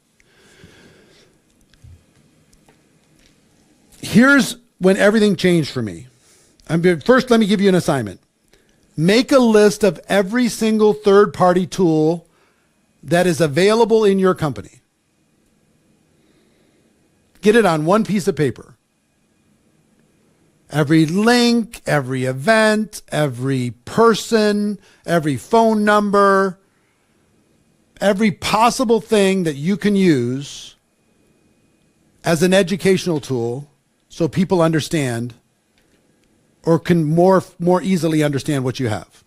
Here's when everything changed for me. First, let me give you an assignment. Make a list of every single third-party tool that is available in your company. Get it on one piece of paper. Every link, every event, every person, every phone number, every possible thing that you can use as an educational tool so people understand or can more easily understand what you have.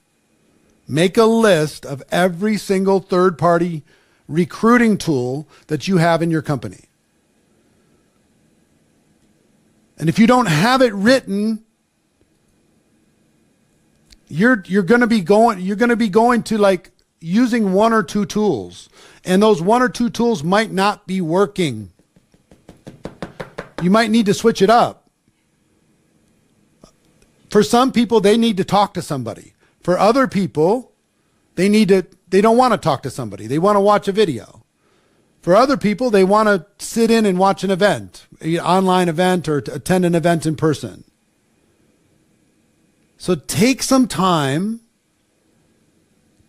Make a list of every single third-party recruiting tool that you have in your company. And if you don't have it written, you're going to be going to like using one or two tools, and those one or two tools might not be working. You might need to switch it up. For some people, they need to talk to somebody. For other people, they don't want to talk to somebody. They want to watch a video. For other people, they want to sit in and watch an event, an online event, or attend an event in person. So take some time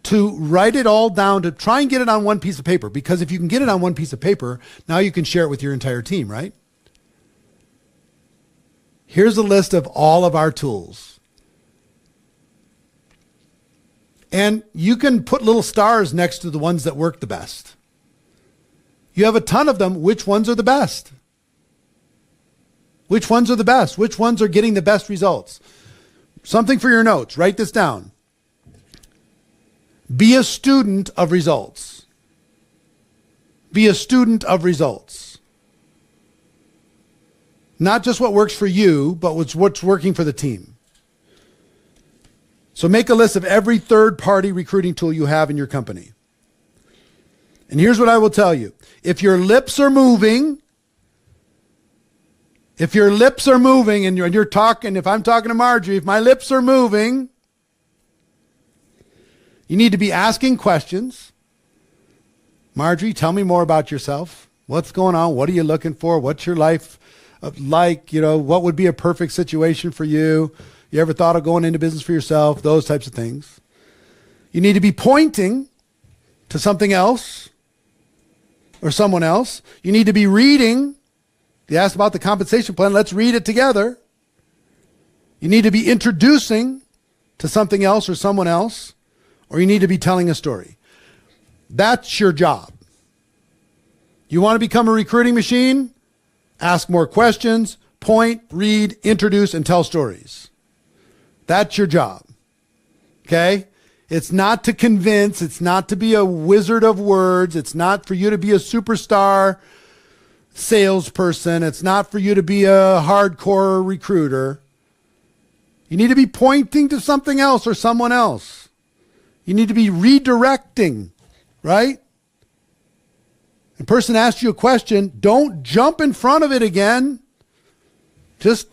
to write it all down, to try and get it on one piece of paper. Because if you can get it on one piece of paper, now you can share it with your entire team, right? Here's a list of all of our tools. And you can put little stars next to the ones that work the best. You have a ton of them. Which ones are the best? Which ones are the best? Which ones are getting the best results? Something for your notes. Write this down. Be a student of results. Be a student of results. Not just what works for you, but what's working for the team. So make a list of every third-party recruiting tool you have in your company. And here's what I will tell you. If your lips are moving, and you're talking, if I'm talking to Marjorie, if my lips are moving, you need to be asking questions. Marjorie, tell me more about yourself. What's going on? What are you looking for? What's your life like? What would be a perfect situation for you? You ever thought of going into business for yourself? Those types of things. You need to be pointing to something else or someone else. You need to be reading. You asked about the compensation plan. Let's read it together. You need to be introducing to something else or someone else, or you need to be telling a story. That's your job. You want to become a recruiting machine? Ask more questions, point, read, introduce, and tell stories. That's your job. Okay? It's not to convince. It's not to be a wizard of words. It's not for you to be a superstar salesperson. It's not for you to be a hardcore recruiter. You need to be pointing to something else or someone else. You need to be redirecting, right? A person asks you a question, don't jump in front of it again. Just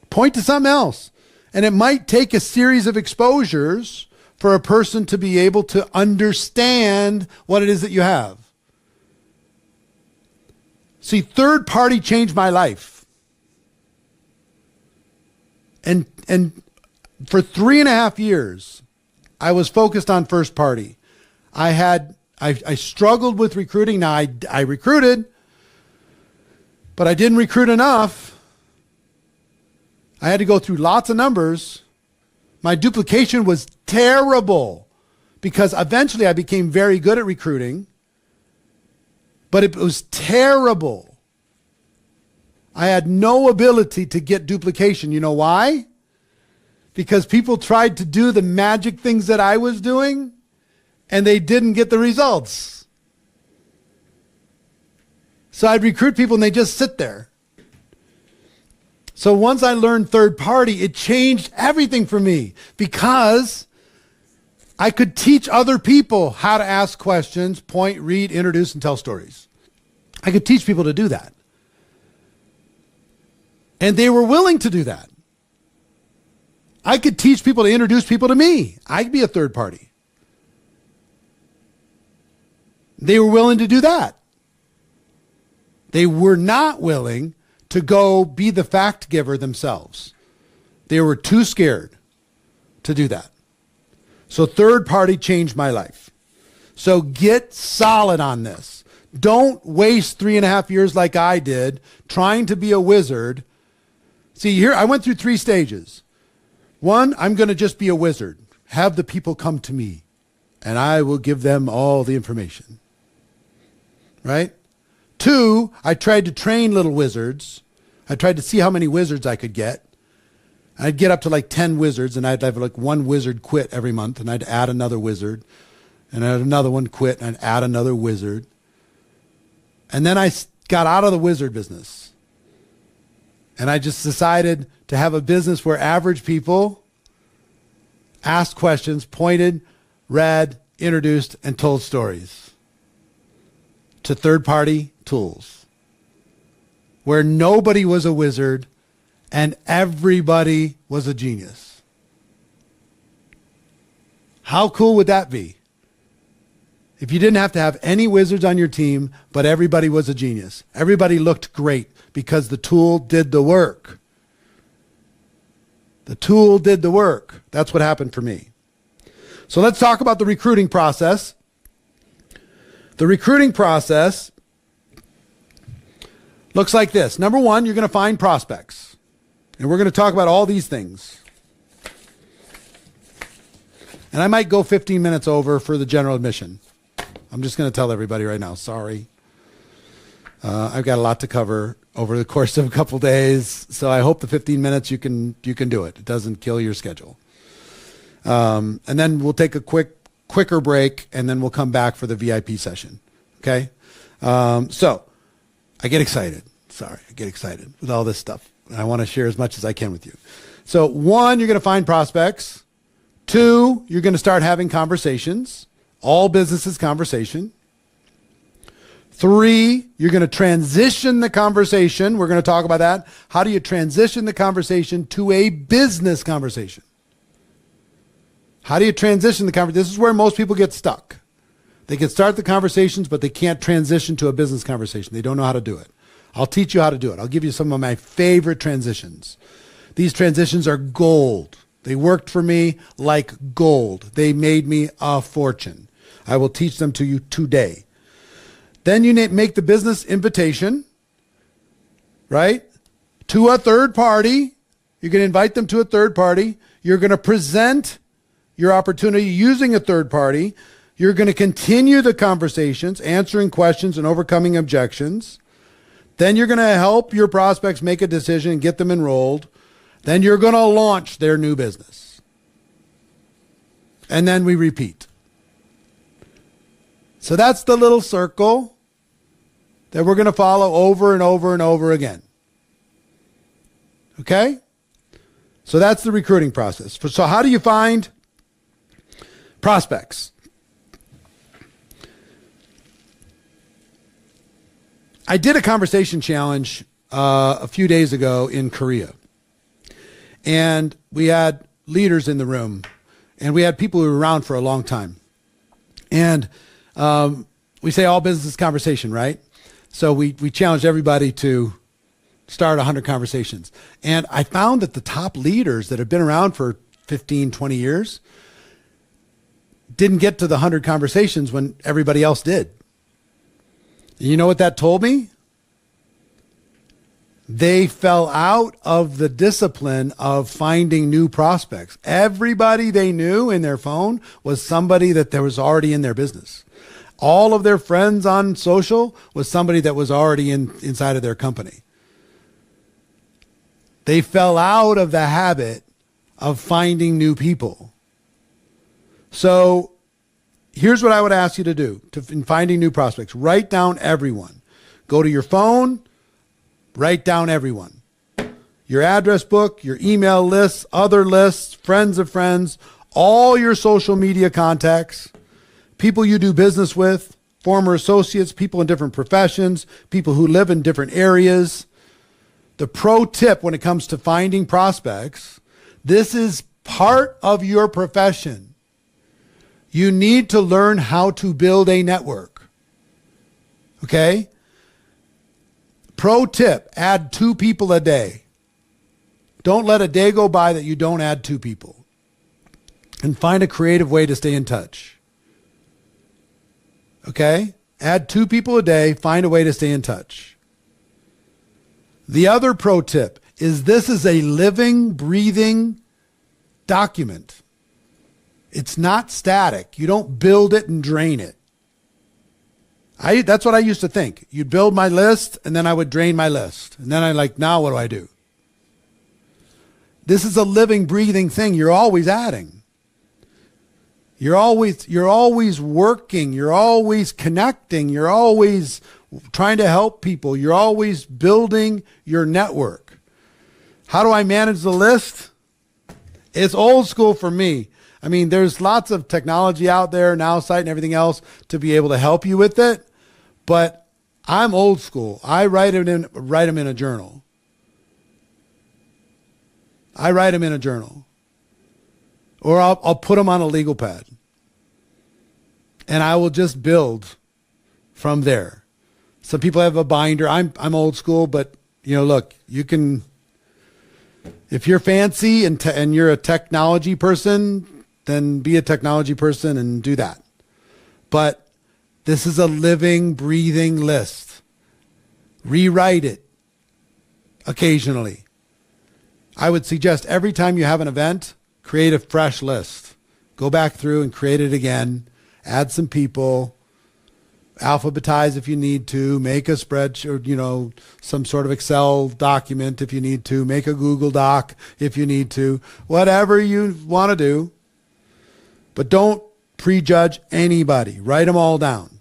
point to something else. And it might take a series of exposures for a person to be able to understand what it is that you have. See, third party changed my life. And for 3.5 years, I was focused on first party. I struggled with recruiting. Now I recruited, but I didn't recruit enough. I had to go through lots of numbers. My duplication was terrible because eventually I became very good at recruiting, but it was terrible. I had no ability to get duplication. You know why? Because people tried to do the magic things that I was doing and they didn't get the results. So I'd recruit people and they just sit there. So once I learned third party, it changed everything for me because I could teach other people how to ask questions, point, read, introduce, and tell stories. I could teach people to do that. And they were willing to do that. I could teach people to introduce people to me. I'd be a third party. They were willing to do that. They were not willing to go be the fact giver themselves. They were too scared to do that. So third party changed my life. So get solid on this. Don't waste 3.5 years like I did trying to be a wizard. See, here I went through 3 stages. 1, I'm going to just be a wizard. Have the people come to me and I will give them all the information. Right? 2, I tried to train little wizards. I tried to see how many wizards I could get. I'd get up to like 10 wizards, and I'd have like 1 wizard quit every month, and I'd add another wizard, and I'd another one quit, and I'd add another wizard. And then I got out of the wizard business. And I just decided to have a business where average people asked questions, pointed, read, introduced, and told stories to third-party tools, where nobody was a wizard and everybody was a genius. How cool would that be? If you didn't have to have any wizards on your team, but everybody was a genius. Everybody looked great because the tool did the work. The tool did the work. That's what happened for me. So let's talk about the recruiting process. The recruiting process looks like this. Number 1, you're going to find prospects. And we're going to talk about all these things. And I might go 15 minutes over for the general admission. I'm just going to tell everybody right now, sorry. I've got a lot to cover over the course of a couple days, so I hope the 15 minutes you can do it. It doesn't kill your schedule. And then we'll take a quicker break, and then we'll come back for the VIP session. Okay? So I get excited. Sorry, I get excited with all this stuff. I want to share as much as I can with you. So 1, you're going to find prospects. 2, you're going to start having conversations. All businesses conversation. 3, you're going to transition the conversation. We're going to talk about that. How do you transition the conversation to a business conversation? How do you transition the conversation? This is where most people get stuck. They can start the conversations, but they can't transition to a business conversation. They don't know how to do it. I'll teach you how to do it. I'll give you some of my favorite transitions. These transitions are gold. They worked for me like gold. They made me a fortune. I will teach them to you today. Then you make the business invitation, right? To a third party. You're going to invite them to a third party. You're going to present your opportunity using a third party. You're going to continue the conversations, answering questions and overcoming objections. Then you're going to help your prospects make a decision and get them enrolled. Then you're going to launch their new business. And then we repeat. So that's the little circle that we're going to follow over and over and over again. Okay? So that's the recruiting process. So how do you find prospects? I did a conversation challenge a few days ago in Korea. And we had leaders in the room. And we had people who were around for a long time. And we say all business conversation, right? So we challenged everybody to start 100 conversations. And I found that the top leaders that have been around for 15, 20 years didn't get to the 100 conversations when everybody else did. You know what that told me? They fell out of the discipline of finding new prospects. Everybody they knew in their phone was somebody that was already in their business. All of their friends on social was somebody that was already inside of their company. They fell out of the habit of finding new people. So here's what I would ask you to do in finding new prospects. Write down everyone. Go to your phone, write down everyone. Your address book, your email lists, other lists, friends of friends, all your social media contacts, people you do business with, former associates, people in different professions, people who live in different areas. The pro tip when it comes to finding prospects, this is part of your profession. You need to learn how to build a network. Okay? Pro tip, add 2 people a day. Don't let a day go by that you don't add 2 people. And find a creative way to stay in touch. Okay? Add 2 people a day, find a way to stay in touch. The other pro tip is this is a living, breathing document. It's not static. You don't build it and drain it. That's what I used to think. You'd build my list and then I would drain my list. And then I'm like, now what do I do? This is a living, breathing thing. You're always adding. You're always working. You're always connecting. You're always trying to help people. You're always building your network. How do I manage the list? It's old school for me. I mean, there's lots of technology out there, Now Site and everything else to be able to help you with it. But I'm old school. I write them in a journal. I write them in a journal. Or I'll put them on a legal pad. And I will just build from there. Some people have a binder. I'm old school, but look, you can, if you're fancy and you're a technology person, then be a technology person and do that. But this is a living, breathing list. Rewrite it occasionally. I would suggest every time you have an event, create a fresh list. Go back through and create it again. Add some people. Alphabetize if you need to. Make a spreadsheet or, some sort of Excel document if you need to. Make a Google Doc if you need to. Whatever you want to do. But don't prejudge anybody. Write them all down.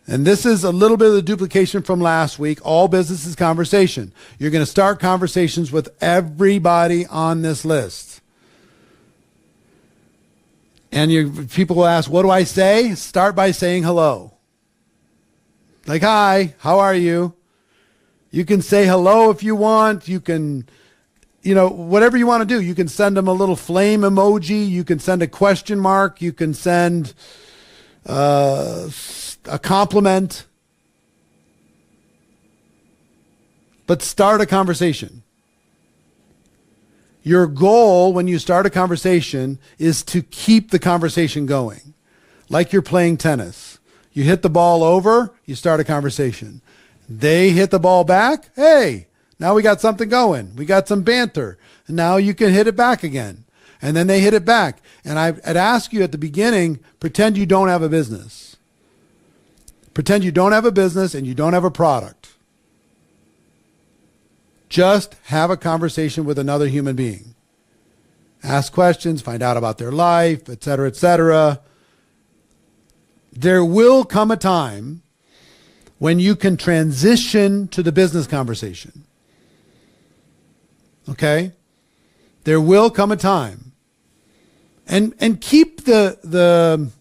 And this is a little bit of the duplication from last week. All business is conversation. You're going to start conversations with everybody on this list. And people will ask, what do I say? Start by saying hello. Like, hi, how are you? You can say hello if you want. You can, whatever you want to do. You can send them a little flame emoji. You can send a question mark. You can send a compliment. But start a conversation. Your goal when you start a conversation is to keep the conversation going. Like you're playing tennis. You hit the ball over, you start a conversation. They hit the ball back. Hey, now we got something going. We got some banter. And now you can hit it back again. And then they hit it back. And I'd ask you at the beginning, pretend you don't have a business. Pretend you don't have a business and you don't have a product. Just have a conversation with another human being. Ask questions, find out about their life, etc., etc. There will come a time when you can transition to the business conversation. Okay? There will come a time. And keep the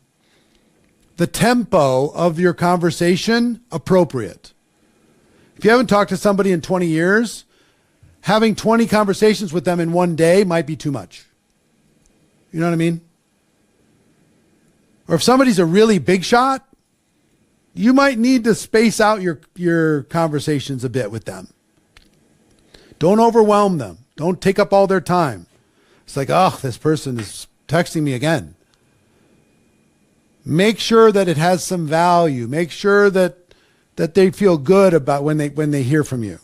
tempo of your conversation appropriate. If you haven't talked to somebody in 20 years, having 20 conversations with them in one day might be too much. You know what I mean? Or if somebody's a really big shot, you might need to space out your conversations a bit with them. Don't overwhelm them. Don't take up all their time. It's like, oh, this person is texting me again. Make sure that it has some value. Make sure that they feel good about when they hear from you.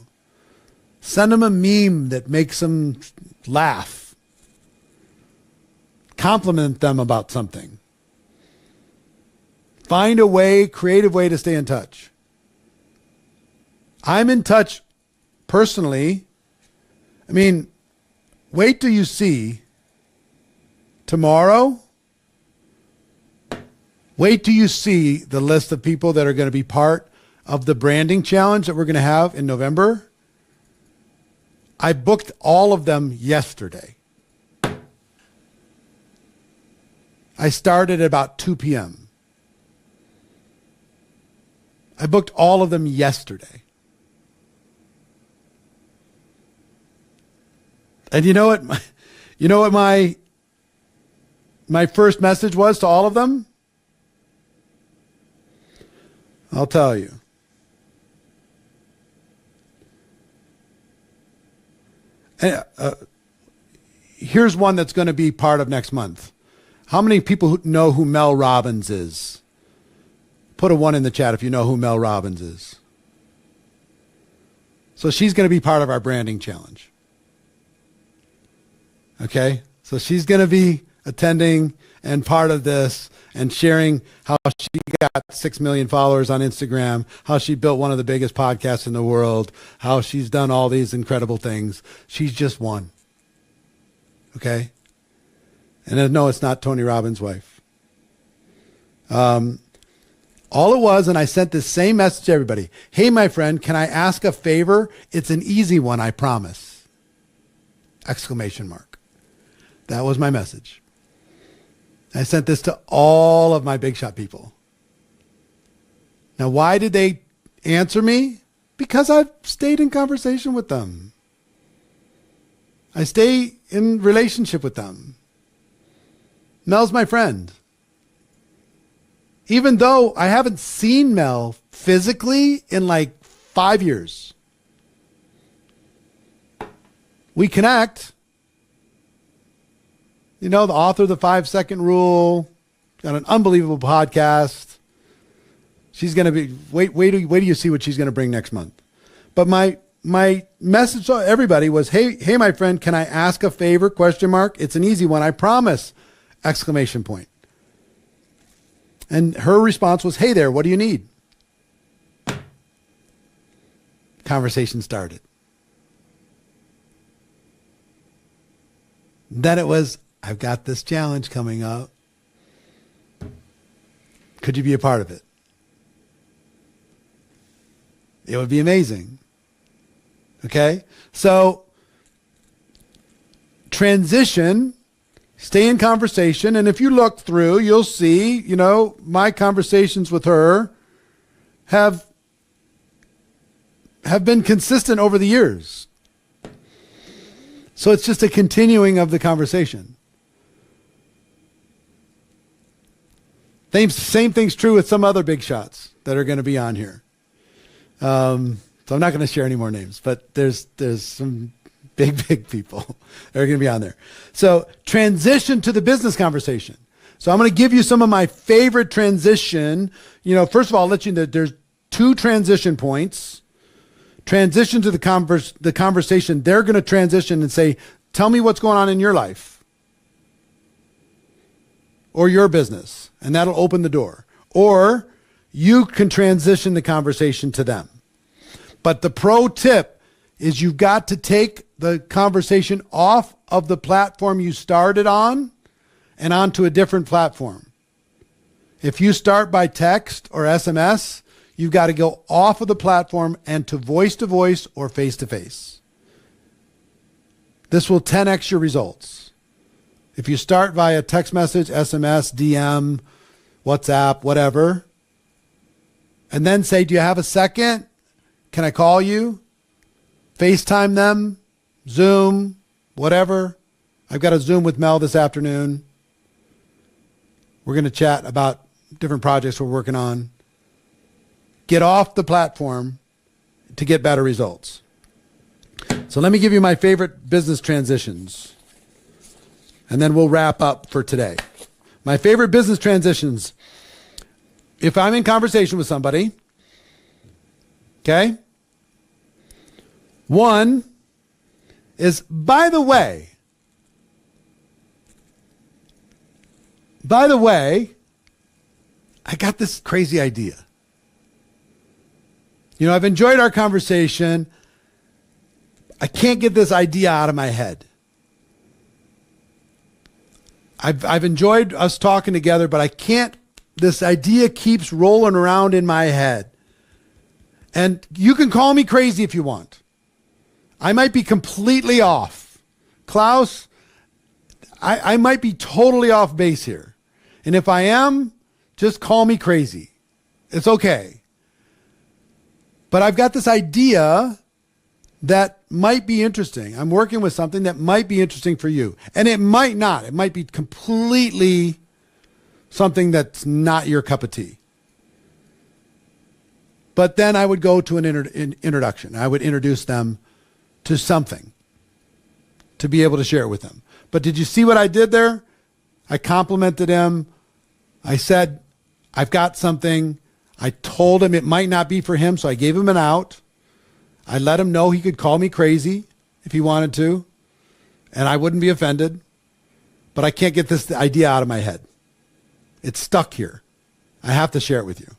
Send them a meme that makes them laugh. Compliment them about something. Find a way, creative way to stay in touch. I'm in touch personally. I mean, wait till you see tomorrow. Wait till you see the list of people that are going to be part of the branding challenge that we're going to have in November. I booked all of them yesterday. I started at about 2 p.m. I booked all of them yesterday. And you know what my first message was to all of them? I'll tell you. Here's one that's going to be part of next month. How many people know who Mel Robbins is? Put a 1 in the chat if you know who Mel Robbins is. So she's going to be part of our branding challenge. Okay? So she's going to be attending and part of this and sharing how she got 6 million followers on Instagram, how she built one of the biggest podcasts in the world, how she's done all these incredible things. She's just one. Okay? And no, it's not Tony Robbins' wife. All it was, and I sent this same message to everybody. Hey, my friend, can I ask a favor? It's an easy one, I promise. Exclamation mark. That was my message. I sent this to all of my big shot people. Now, why did they answer me? Because I've stayed in conversation with them. I stay in relationship with them. Mel's my friend. Even though I haven't seen Mel physically in like 5 years. We connect. You know, the author of the 5-second rule, got an unbelievable podcast. She's going to be, wait till you see what she's going to bring next month. But my message to everybody was, hey, my friend, can I ask a favor? Question mark. It's an easy one, I promise. Exclamation point. And her response was, hey there, what do you need? Conversation started. Then it was, I've got this challenge coming up. Could you be a part of it? It would be amazing. Okay? So, transition. Stay in conversation, and if you look through, you'll see, you know, my conversations with her have been consistent over the years. So it's just a continuing of the conversation. Same thing's true with some other big shots that are going to be on here. So I'm not going to share any more names, but there's some big people that are going to be on there. So transition to the business conversation. So I'm going to give you some of my favorite transition. You know, first of all, I'll let you know there's 2 transition points. Transition to the conversation. They're going to transition and say, tell me what's going on in your life or your business. And that'll open the door. Or you can transition the conversation to them. But the pro tip is you've got to take the conversation off of the platform you started on and onto a different platform. If you start by text or SMS, you've got to go off of the platform and to voice or face-to-face. This will 10x your results. If you start via text message, SMS, DM, WhatsApp, whatever, and then say, do you have a second? Can I call you? FaceTime them, Zoom, whatever. I've got a Zoom with Mel this afternoon. We're going to chat about different projects we're working on. Get off the platform to get better results. So let me give you my favorite business transitions, and then we'll wrap up for today. My favorite business transitions. If I'm in conversation with somebody, okay? One is, by the way, I got this crazy idea. You know, I've enjoyed our conversation. I can't get this idea out of my head. I've enjoyed us talking together, but I can't, this idea keeps rolling around in my head. And you can call me crazy if you want. I might be completely off. Klaus, I might be totally off base here. And if I am, just call me crazy. It's okay. But I've got this idea that might be interesting. I'm working with something that might be interesting for you. And it might not. It might be completely something that's not your cup of tea. But then I would go to an introduction. I would introduce them to something. to be able to share it with him. But did you see what I did there? I complimented him. I said, I've got something. I told him it might not be for him, so I gave him an out. I let him know he could call me crazy if he wanted to, and I wouldn't be offended. But I can't get this idea out of my head. It's stuck here. I have to share it with you.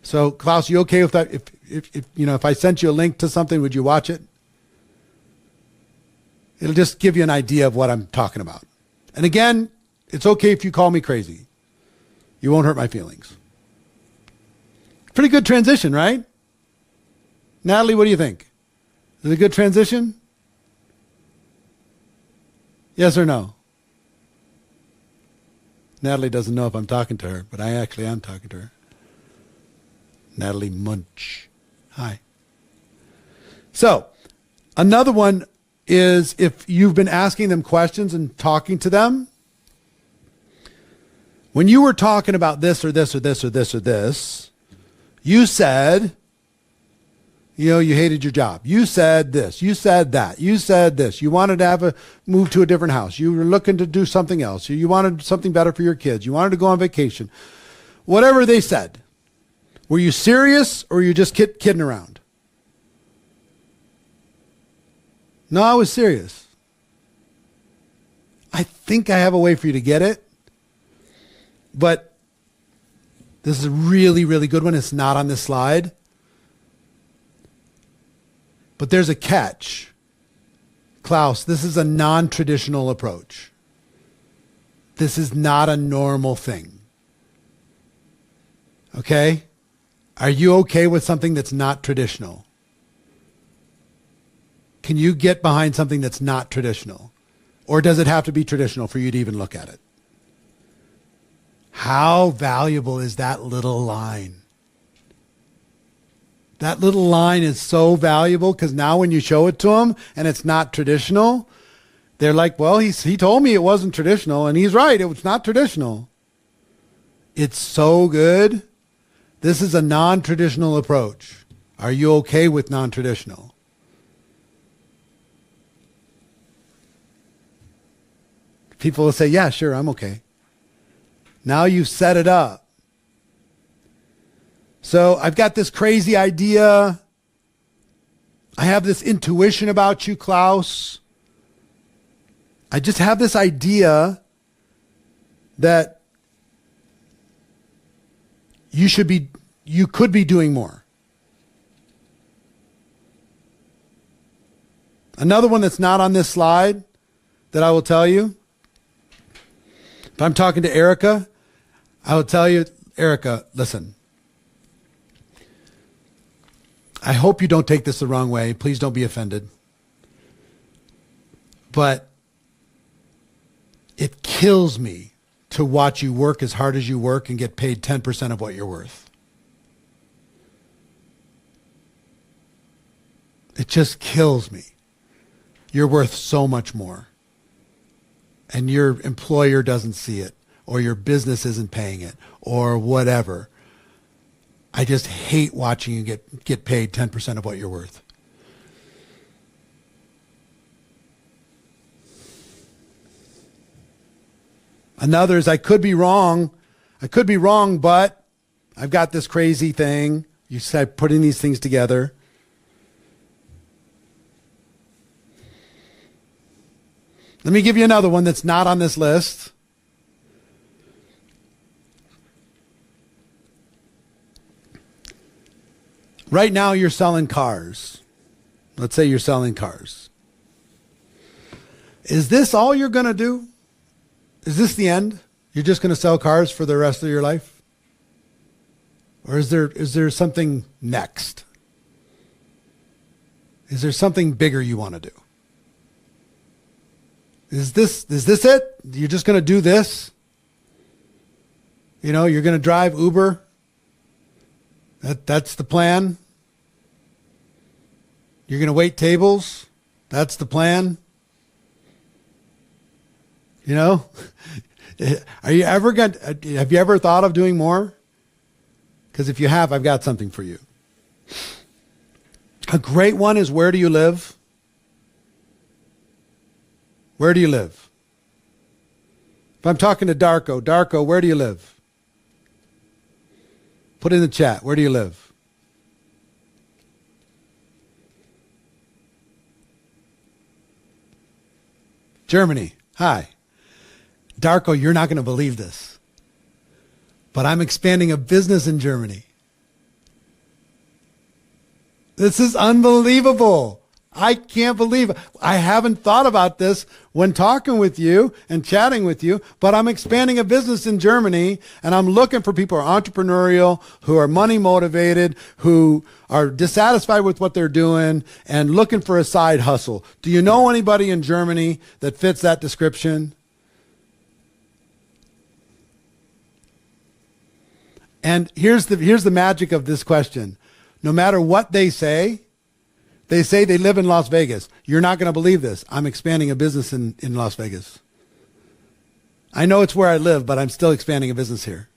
So, Klaus, you okay with that? If I sent you a link to something, would you watch it? It'll just give you an idea of what I'm talking about. And again, it's okay if you call me crazy. You won't hurt my feelings. Pretty good transition, right? Natalie, what do you think? Is it a good transition? Yes or no? Natalie doesn't know if I'm talking to her, but I actually am talking to her. Natalie Munch. Hi. So, another one is if you've been asking them questions and talking to them, when you were talking about this or this or this or this or this, you said, you hated your job. You said this. You said that. You said this. You wanted to move to a different house. You were looking to do something else. You wanted something better for your kids. You wanted to go on vacation. Whatever they said. Were you serious or were you just kidding around? No, I was serious. I think I have a way for you to get it. But this is a really, really good one. It's not on this slide. But there's a catch. Klaus, this is a non-traditional approach. This is not a normal thing. Okay? Are you okay with something that's not traditional? Can you get behind something that's not traditional? Or does it have to be traditional for you to even look at it? How valuable is that little line? That little line is so valuable because now when you show it to them and it's not traditional, they're like, well, he told me it wasn't traditional, and he's right. It was not traditional. It's so good. This is a non-traditional approach. Are you okay with non-traditional? People will say, yeah, sure, I'm okay. Now you've set it up. So I've got this crazy idea. I have this intuition about you, Klaus. I just have this idea that you could be doing more. Another one that's not on this slide that I will tell you. If I'm talking to Erica, I will tell you, Erica, listen. I hope you don't take this the wrong way. Please don't be offended. But it kills me to watch you work as hard as you work and get paid 10% of what you're worth. It just kills me. You're worth so much more. And your employer doesn't see it, or your business isn't paying it, or whatever. I just hate watching you get paid 10% of what you're worth. Another is I could be wrong, but I've got this crazy thing. You start putting these things together. Let me give you another one that's not on this list. Right now you're selling cars. Let's say you're selling cars. Is this all you're going to do? Is this the end? You're just going to sell cars for the rest of your life? Or is there something next? Is there something bigger you want to do? Is this it? You're just going to do this? You're going to drive Uber? That's the plan? You're going to wait tables? That's the plan? Have you ever thought of doing more? Because if you have, I've got something for you. A great one is, where do you live? where do you live? If I'm talking to Darko, where do you live? Put in the chat, where do you live? Germany, hi. Darko, you're not going to believe this, but I'm expanding a business in Germany. This is unbelievable. I can't believe it. I haven't thought about this when talking with you and chatting with you, but I'm expanding a business in Germany, and I'm looking for people who are entrepreneurial, who are money motivated, who are dissatisfied with what they're doing and looking for a side hustle. Do you know anybody in Germany that fits that description? And here's the magic of this question. No matter what they say they live in Las Vegas. You're not going to believe this. I'm expanding a business in Las Vegas. I know it's where I live, but I'm still expanding a business here.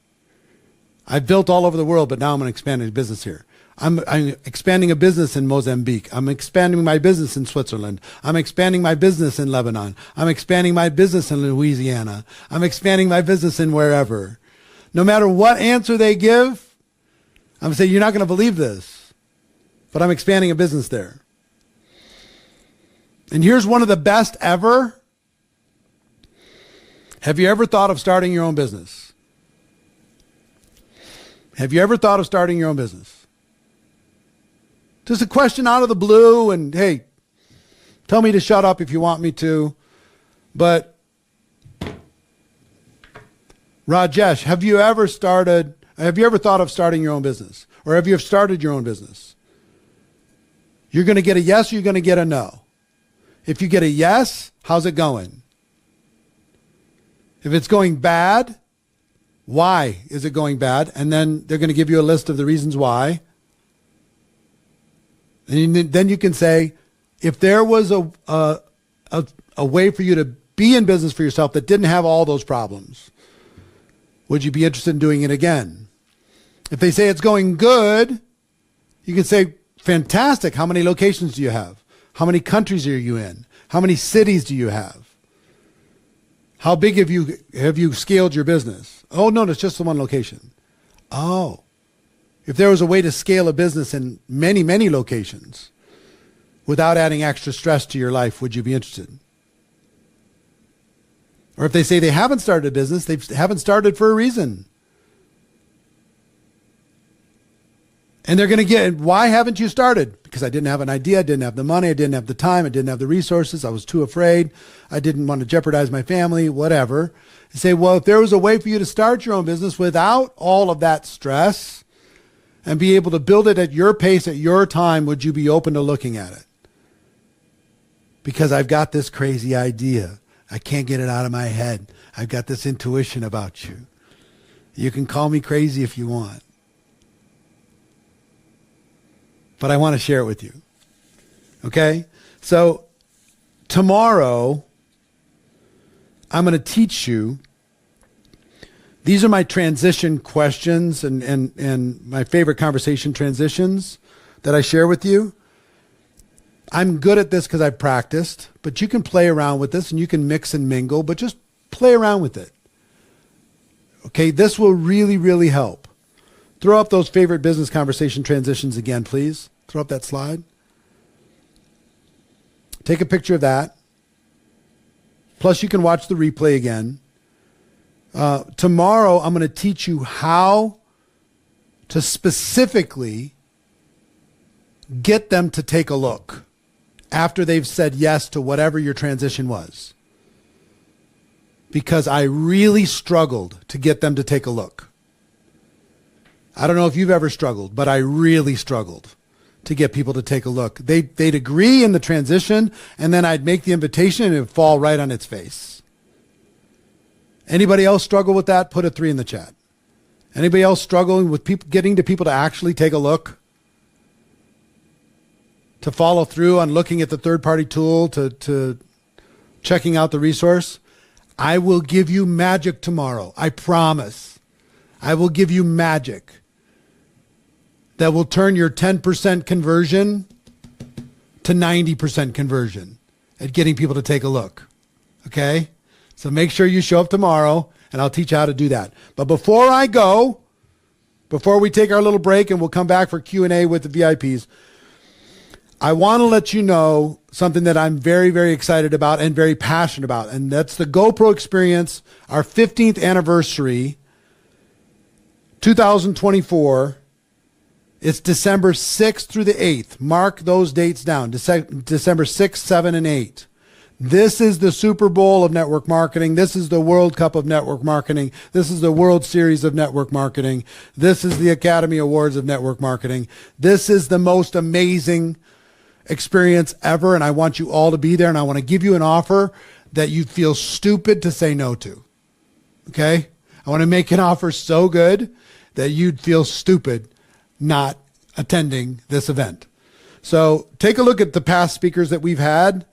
I've built all over the world, but now I'm expanding a business here. I'm expanding a business in Mozambique. I'm expanding my business in Switzerland. I'm expanding my business in Lebanon. I'm expanding my business in Louisiana. I'm expanding my business in wherever. No matter what answer they give, I'm going to say, you're not going to believe this, but I'm expanding a business there. And here's one of the best ever. Have you ever thought of starting your own business? Have you ever thought of starting your own business? Just a question out of the blue, and hey, tell me to shut up if you want me to. But Rajesh, have you ever thought of starting your own business? Or have you started your own business? You're going to get a yes or you're going to get a no. If you get a yes, how's it going? If it's going bad, why is it going bad? And then they're going to give you a list of the reasons why. And then you can say, if there was a way for you to be in business for yourself that didn't have all those problems, would you be interested in doing it again? If they say it's going good, you can say, fantastic. How many locations do you have? How many countries are you in? How many cities do you have? How big have you scaled your business? Oh, no, it's just the one location. Oh, if there was a way to scale a business in many, many locations without adding extra stress to your life, would you be interested? Or if they say they haven't started a business, they haven't started for a reason. And they're going to get, why haven't you started? Because I didn't have an idea, I didn't have the money, I didn't have the time, I didn't have the resources, I was too afraid, I didn't want to jeopardize my family, whatever. You say, well, if there was a way for you to start your own business without all of that stress and be able to build it at your pace, at your time, would you be open to looking at it? Because I've got this crazy idea. I can't get it out of my head. I've got this intuition about you. You can call me crazy if you want. But I want to share it with you. Okay? So tomorrow, I'm going to teach you. These are my transition questions and my favorite conversation transitions that I share with you. I'm good at this because I've practiced, but you can play around with this and you can mix and mingle, but just play around with it. Okay? This will really, really help. Throw up those favorite business conversation transitions again, please. Throw up that slide. Take a picture of that. Plus, you can watch the replay again. Tomorrow, I'm going to teach you how to specifically get them to take a look after they've said yes to whatever your transition was. Because I really struggled to get them to take a look. I don't know if you've ever struggled, but I really struggled to get people to take a look. They'd agree in the transition, and then I'd make the invitation and it would fall right on its face. Anybody else struggle with that? Put a 3 in the chat. Anybody else struggling with getting people to actually take a look? To follow through on looking at the third-party tool, to checking out the resource? I will give you magic tomorrow. I promise. I will give you magic that will turn your 10% conversion to 90% conversion at getting people to take a look. Okay? So make sure you show up tomorrow, and I'll teach you how to do that. But before we take our little break and we'll come back for Q&A with the VIPs, I want to let you know something that I'm very, very excited about and very passionate about, and that's the GoPro experience, our 15th anniversary, 2024. It's December 6th through the 8th. Mark those dates down, December 6th, 7, and 8. This is the Super Bowl of network marketing. This is the World Cup of network marketing. This is the World Series of network marketing. This is the Academy Awards of network marketing. This is the most amazing experience ever, and I want you all to be there, and I want to give you an offer that you'd feel stupid to say no to. Okay? I want to make an offer so good that you'd feel stupid not attending this event. So take a look at the past speakers that we've had.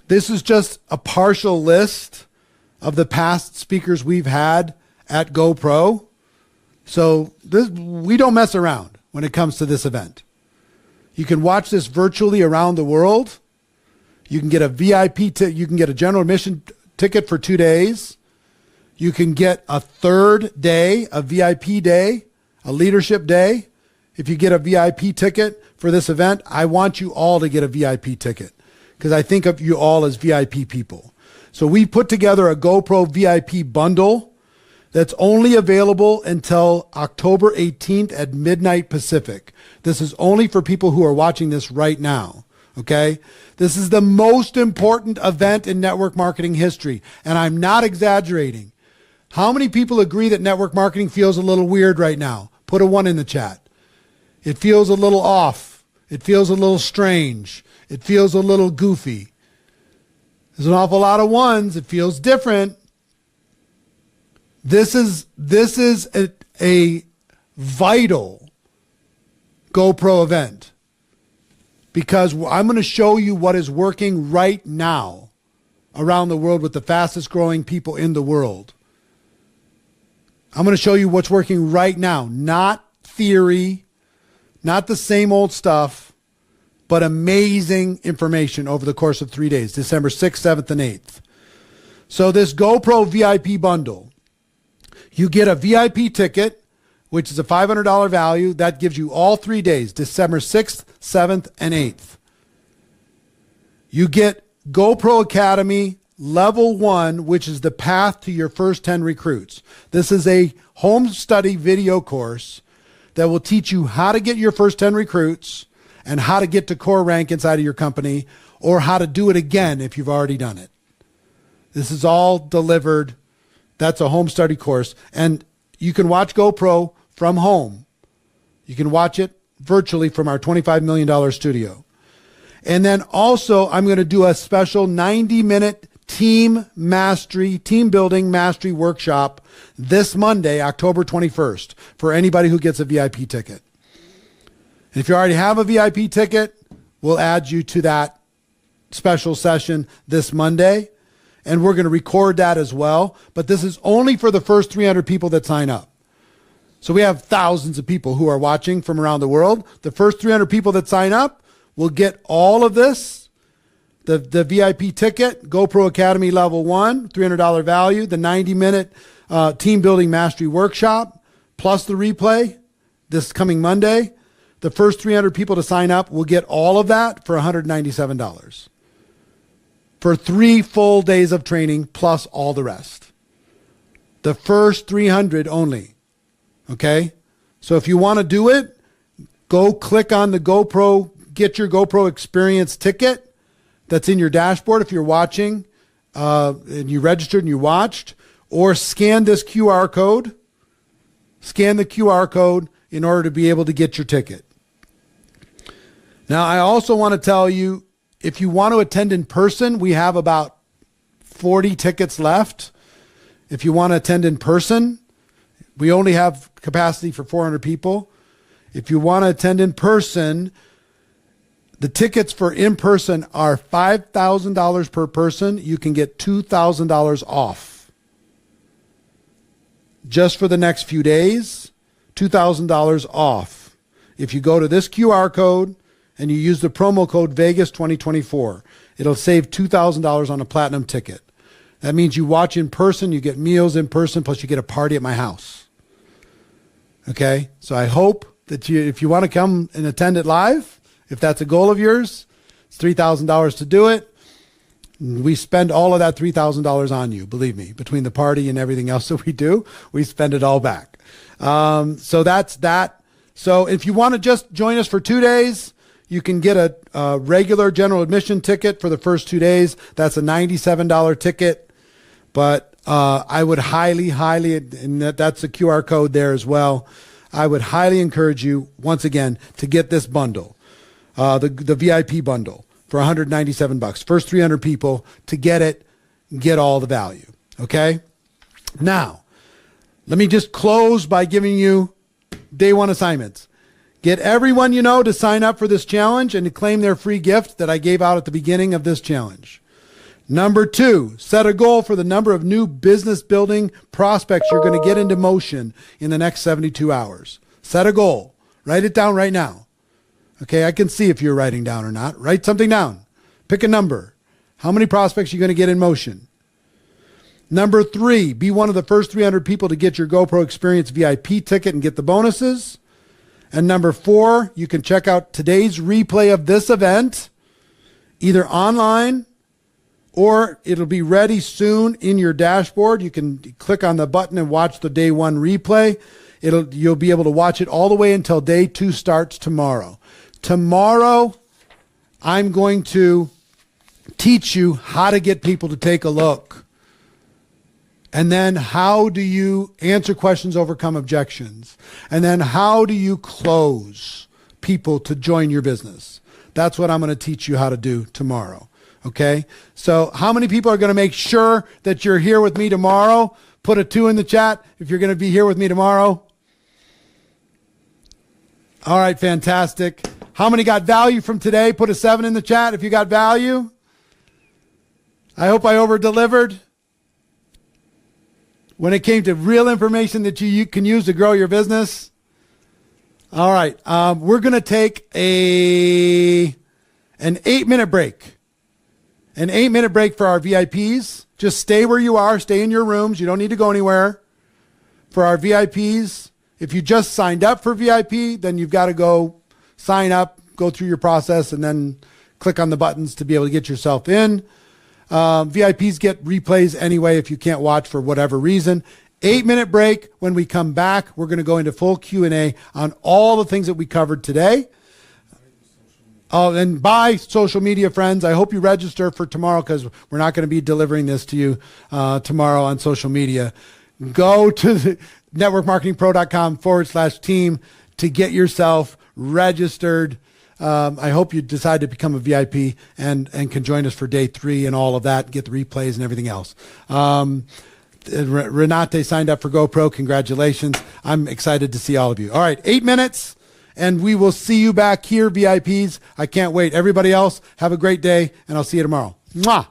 This is just a partial list of the past speakers we've had at GoPro. So we don't mess around when it comes to this event. You can watch this virtually around the world. You can get a you can get a general admission ticket for 2 days. You can get a third day, a VIP day, a leadership day. If you get a VIP ticket for this event, I want you all to get a VIP ticket because I think of you all as VIP people. So we put together a GoPro VIP bundle that's only available until October 18th at midnight Pacific. This is only for people who are watching this right now, okay? This is the most important event in network marketing history, and I'm not exaggerating. How many people agree that network marketing feels a little weird right now? Put a 1 in the chat. It feels a little off. It feels a little strange. It feels a little goofy. There's an awful lot of 1s. It feels different. This is a vital GoPro event because I'm going to show you what is working right now around the world with the fastest growing people in the world. I'm going to show you what's working right now, not theory, not the same old stuff, but amazing information over the course of 3 days, December 6th, 7th, and 8th. So this GoPro VIP bundle, you get a VIP ticket, which is a $500 value. That gives you all 3 days, December 6th, 7th, and 8th. You get GoPro Academy Level 1, which is the path to your first 10 recruits. This is a home study video course that will teach you how to get your first 10 recruits and how to get to core rank inside of your company or how to do it again if you've already done it. This is all delivered. That's a home study course. And you can watch GoPro from home. You can watch it virtually from our $25 million studio. And then also, I'm going to do a special 90-minute team building mastery workshop this Monday, October 21st, for anybody who gets a VIP ticket. And if you already have a VIP ticket, we'll add you to that special session this Monday. And we're going to record that as well. But this is only for the first 300 people that sign up. So we have thousands of people who are watching from around the world. The first 300 people that sign up will get all of this. The VIP ticket, GoPro Academy Level 1, $300 value, the 90-minute team building mastery workshop, plus the replay this coming Monday. The first 300 people to sign up will get all of that for $197. For 3 full days of training plus all the rest. The first 300 only. Okay? So if you want to do it, go click on the GoPro, get your GoPro experience ticket that's in your dashboard if you're watching and you registered and you watched, or scan this QR code. Scan the QR code in order to be able to get your ticket. Now, I also want to tell you, if you want to attend in person, we have about 40 tickets left. If you want to attend in person, we only have capacity for 400 people. If you want to attend in person, the tickets for in person are $5,000 per person. You can get $2,000 off. Just for the next few days, $2,000 off. If you go to this QR code and you use the promo code Vegas 2024, it'll save $2,000 on a platinum ticket. That means you watch in person, you get meals in person, plus you get a party at my house. Okay? So I hope that if you want to come and attend it live, if that's a goal of yours, it's $3,000 to do it. We spend all of that $3,000 on you, believe me. Between the party and everything else that we do, we spend it all back. So that's that. So if you want to just join us for 2 days, you can get a regular general admission ticket for the first 2 days. That's a $97 ticket. But I would highly, and that's a QR code there as well. I would highly encourage you, once again, to get this bundle, the VIP bundle for $197. First 300 people to get it, get all the value. Okay? Now, let me just close by giving you day one assignments. Get everyone you know to sign up for this challenge and to claim their free gift that I gave out at the beginning of this challenge. Number 2, set a goal for the number of new business building prospects you're going to get into motion in the next 72 hours. Set a goal. Write it down right now. Okay, I can see if you're writing down or not. Write something down. Pick a number. How many prospects are you going to get in motion? Number 3, be one of the first 300 people to get your GoPro Experience VIP ticket and get the bonuses. And number 4, you can check out today's replay of this event, either online or it'll be ready soon in your dashboard. You can click on the button and watch the day 1 replay. You'll be able to watch it all the way until day 2 starts tomorrow. Tomorrow, I'm going to teach you how to get people to take a look. And then how do you answer questions, overcome objections? And then how do you close people to join your business? That's what I'm going to teach you how to do tomorrow. Okay? So how many people are going to make sure that you're here with me tomorrow? Put a 2 in the chat if you're going to be here with me tomorrow. All right, fantastic. How many got value from today? Put a 7 in the chat if you got value. I hope I over-delivered when it came to real information that you can use to grow your business. All right, we're going to take an 8-minute break. An 8-minute break for our VIPs. Just stay where you are. Stay in your rooms. You don't need to go anywhere. For our VIPs, if you just signed up for VIP, then you've got to go sign up, go through your process, and then click on the buttons to be able to get yourself in. VIPs get replays anyway if you can't watch for whatever reason. 8-minute break. When we come back, we're going to go into full Q&A on all the things that we covered today. Oh, and bye, social media friends. I hope you register for tomorrow because we're not going to be delivering this to you tomorrow on social media. Go to networkmarketingpro.com/team to get yourself registered. I hope you decide to become a VIP and can join us for day 3 and all of that, get the replays and everything else. Renate signed up for GoPro. Congratulations. I'm excited to see all of you. All right, 8 minutes, and we will see you back here, VIPs. I can't wait. Everybody else, have a great day, and I'll see you tomorrow. Mwah!